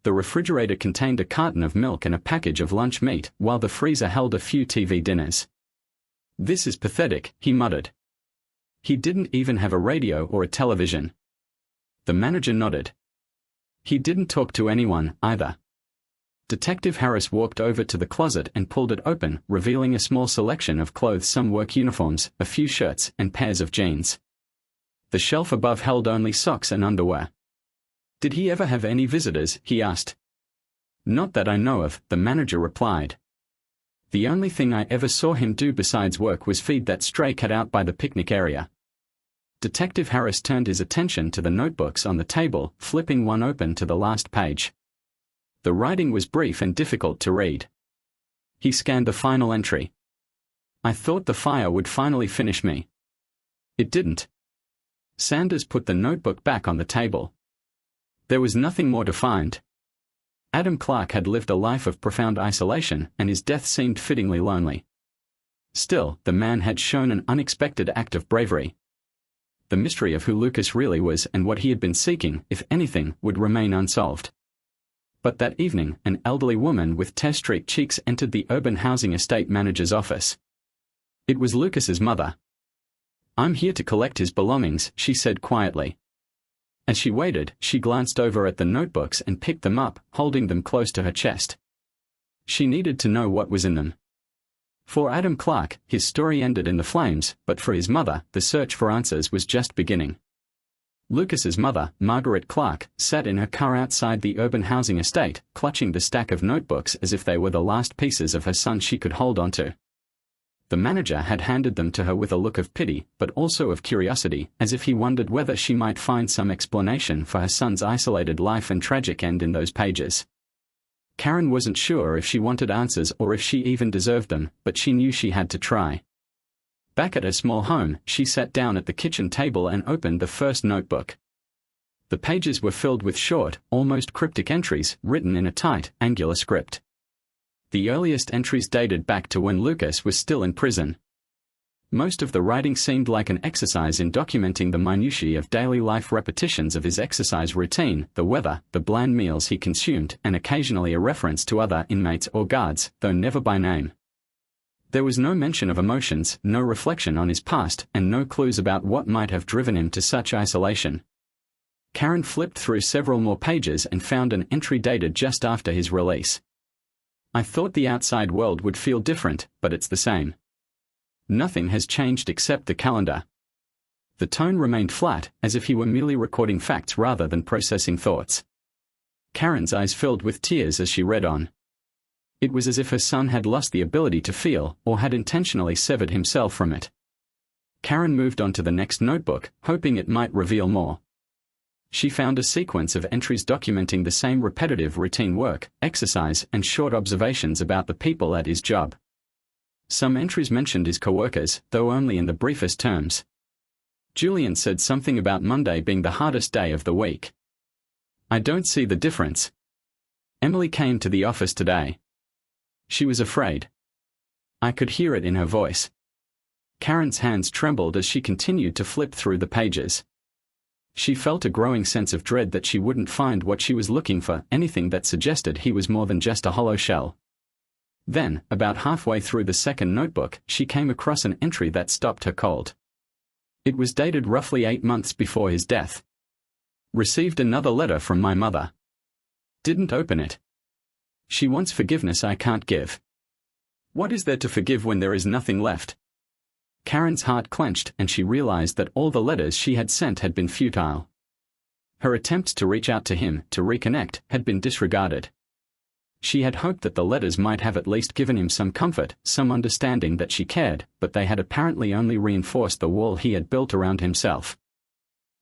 The refrigerator contained a carton of milk and a package of lunch meat, while the freezer held a few TV dinners. "This is pathetic," he muttered. He didn't even have a radio or a television. The manager nodded. He didn't talk to anyone, either. Detective Harris walked over to the closet and pulled it open, revealing a small selection of clothes, some work uniforms, a few shirts, and pairs of jeans. The shelf above held only socks and underwear. "Did he ever have any visitors?" he asked. "Not that I know of," the manager replied. "The only thing I ever saw him do besides work was feed that stray cat out by the picnic area." Detective Harris turned his attention to the notebooks on the table, flipping one open to the last page. The writing was brief and difficult to read. He scanned the final entry. "I thought the fire would finally finish me. It didn't." Sanders put the notebook back on the table. There was nothing more to find. Adam Clark had lived a life of profound isolation, and his death seemed fittingly lonely. Still, the man had shown an unexpected act of bravery. The mystery of who Lucas really was and what he had been seeking, if anything, would remain unsolved. But that evening, an elderly woman with tear-streaked cheeks entered the urban housing estate manager's office. It was Lucas's mother. "I'm here to collect his belongings," she said quietly. As she waited, she glanced over at the notebooks and picked them up, holding them close to her chest. She needed to know what was in them. For Adam Clark, his story ended in the flames, but for his mother, the search for answers was just beginning. Lucas's mother, Margaret Clark, sat in her car outside the urban housing estate, clutching the stack of notebooks as if they were the last pieces of her son she could hold onto. The manager had handed them to her with a look of pity, but also of curiosity, as if he wondered whether she might find some explanation for her son's isolated life and tragic end in those pages. Karen wasn't sure if she wanted answers or if she even deserved them, but she knew she had to try. Back at her small home, she sat down at the kitchen table and opened the first notebook. The pages were filled with short, almost cryptic entries, written in a tight, angular script. The earliest entries dated back to when Lucas was still in prison. Most of the writing seemed like an exercise in documenting the minutiae of daily life, repetitions of his exercise routine, the weather, the bland meals he consumed, and occasionally a reference to other inmates or guards, though never by name. There was no mention of emotions, no reflection on his past, and no clues about what might have driven him to such isolation. Karen flipped through several more pages and found an entry dated just after his release. "I thought the outside world would feel different, but it's the same. Nothing has changed except the calendar." The tone remained flat, as if he were merely recording facts rather than processing thoughts. Karen's eyes filled with tears as she read on. It was as if her son had lost the ability to feel, or had intentionally severed himself from it. Karen moved on to the next notebook, hoping it might reveal more. She found a sequence of entries documenting the same repetitive routine work, exercise, and short observations about the people at his job. Some entries mentioned his co-workers, though only in the briefest terms. Julian said something about Monday being the hardest day of the week. "I don't see the difference. Emily came to the office today. She was afraid. I could hear it in her voice." Karen's hands trembled as she continued to flip through the pages. She felt a growing sense of dread that she wouldn't find what she was looking for, anything that suggested he was more than just a hollow shell. Then, about halfway through the second notebook, she came across an entry that stopped her cold. It was dated roughly 8 months before his death. "Received another letter from my mother. Didn't open it. She wants forgiveness I can't give. What is there to forgive when there is nothing left?" Karen's heart clenched, and she realized that all the letters she had sent had been futile. Her attempts to reach out to him, to reconnect, had been disregarded. She had hoped that the letters might have at least given him some comfort, some understanding that she cared, but they had apparently only reinforced the wall he had built around himself.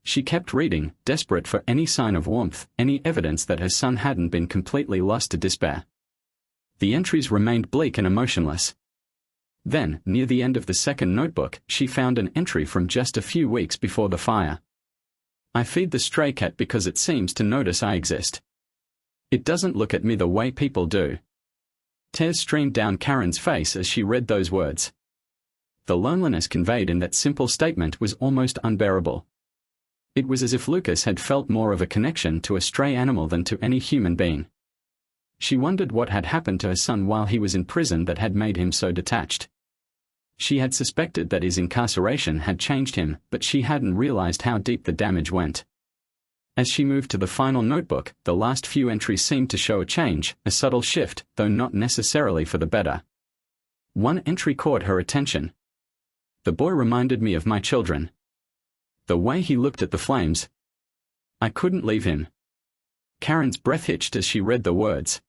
She kept reading, desperate for any sign of warmth, any evidence that her son hadn't been completely lost to despair. The entries remained bleak and emotionless. Then, near the end of the second notebook, she found an entry from just a few weeks before the fire. I feed the stray cat because it seems to notice I exist. It doesn't look at me the way people do. Tears streamed down Karen's face as she read those words. The loneliness conveyed in that simple statement was almost unbearable. It was as if Lucas had felt more of a connection to a stray animal than to any human being. She wondered what had happened to her son while he was in prison that had made him so detached. She had suspected that his incarceration had changed him, but she hadn't realized how deep the damage went. As she moved to the final notebook, the last few entries seemed to show a change, a subtle shift, though not necessarily for the better. One entry caught her attention. The boy reminded me of my children. The way he looked at the flames. I couldn't leave him. Karen's breath hitched as she read the words.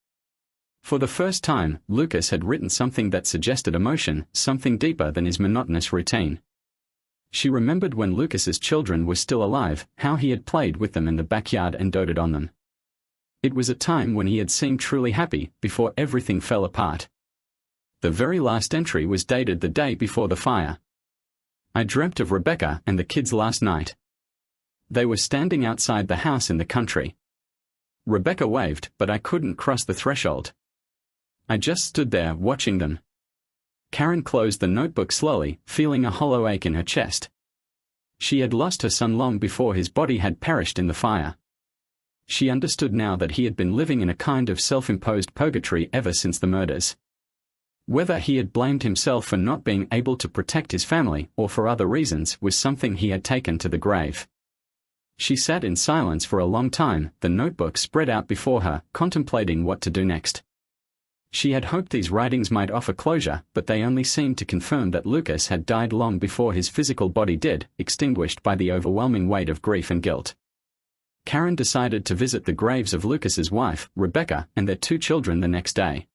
For the first time, Lucas had written something that suggested emotion, something deeper than his monotonous routine. She remembered when Lucas's children were still alive, how he had played with them in the backyard and doted on them. It was a time when he had seemed truly happy, before everything fell apart. The very last entry was dated the day before the fire. I dreamt of Rebecca and the kids last night. They were standing outside the house in the country. Rebecca waved, but I couldn't cross the threshold. I just stood there watching them. Karen closed the notebook slowly, feeling a hollow ache in her chest. She had lost her son long before his body had perished in the fire. She understood now that he had been living in a kind of self-imposed purgatory ever since the murders. Whether he had blamed himself for not being able to protect his family or for other reasons was something he had taken to the grave. She sat in silence for a long time, the notebook spread out before her, contemplating what to do next. She had hoped these writings might offer closure, but they only seemed to confirm that Lucas had died long before his physical body did, extinguished by the overwhelming weight of grief and guilt. Karen decided to visit the graves of Lucas's wife, Rebecca, and their 2 children the next day.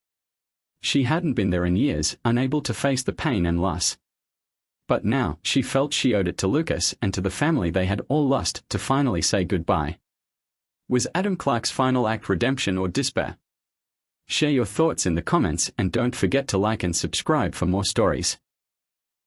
She hadn't been there in years, unable to face the pain and loss. But now, she felt she owed it to Lucas and to the family they had all lost to finally say goodbye. Was Adam Clark's final act redemption or despair? Share your thoughts in the comments and don't forget to like and subscribe for more stories.